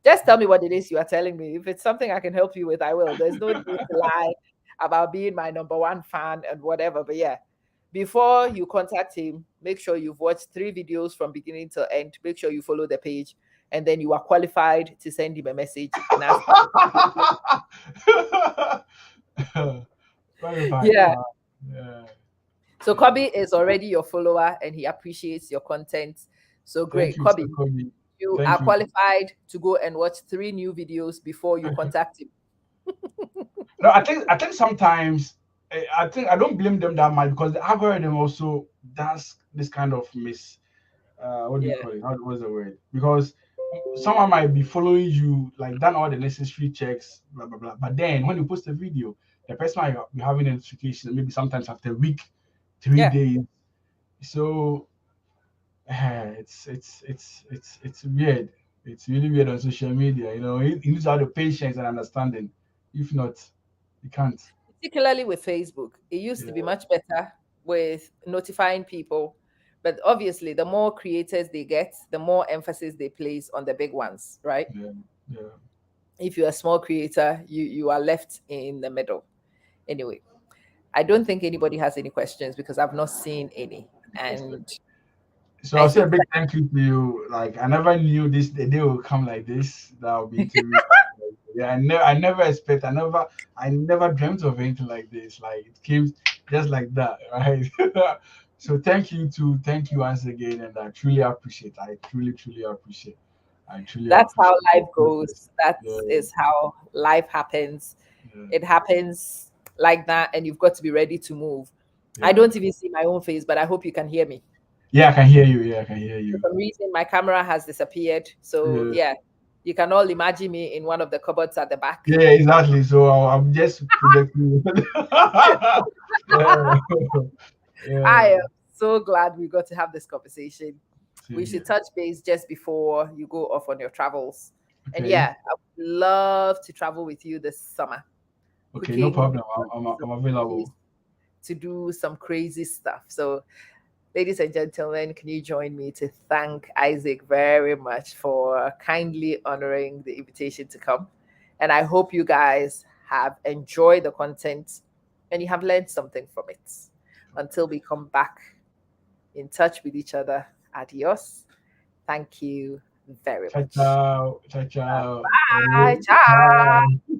Just tell me what it is you are telling me. If it's something I can help you with, I will. There's no need to lie about being my number one fan and whatever. But yeah, before you contact him, make sure you've watched 3 videos from beginning to end. Make sure you follow the page, and then you are qualified to send him a message and ask. yeah. Qualified. Yeah. Yeah. So Yeah. Kobe is already your follower and he appreciates your content. So Thank great. you, Sir Kobe, Cody. you are Thank you. qualified to go and watch 3 new videos before you contact him. No, I think sometimes I think I don't blame them that much because the algorithm also does this kind of what do you Yeah. call it? What's the word? Because someone might be following you, like done all the necessary checks, blah blah blah. But then when you post a video, the person might be having a notification maybe sometimes after a week, three Yeah. days. So it's weird. It's really weird on social media. You need to have the patience and understanding. If not, you can't. Particularly with Facebook. It used to be Yeah, much better with notifying people. But obviously, the more creators they get, the more emphasis they place on the big ones, right? yeah, yeah. If you're a small creator, you are left in the middle. Anyway, I don't think anybody has any questions because I've not seen any. And So I I'll say a think big thank you to you. Like I never knew this the day will come like this. That will be interview. Yeah, I never expect. I never dreamt of anything like this. Like it came just like that, right? So thank you once again, and I truly appreciate. I truly appreciate. I truly that's how appreciate. life God bless. goes. That Yeah, is how life happens. yeah, It happens like that, and you've got to be ready to move. I yeah. don't even see my own face, but I hope you can hear me. Yeah, I can hear you. Yeah, I can hear For you. some reason, my camera has disappeared. So, Yeah, yeah, you can all imagine me in one of the cupboards at the back. yeah, exactly. So I'm just projecting. Yeah, I yeah. am so glad we got to have this conversation. We Same should here. touch base just before you go off on your travels. And Okay. yeah, I would love to travel with you this summer, Okay, no cooking problem. I'm some available. dishes, to do some crazy stuff. So, ladies and gentlemen, can you join me to thank Isaac very much for kindly honoring the invitation to come? And I hope you guys have enjoyed the content and you have learned something from it. Until we come back in touch with each other, Adios. Thank you very Ciao, much. ciao, ciao, ciao. Bye. Ciao. Bye.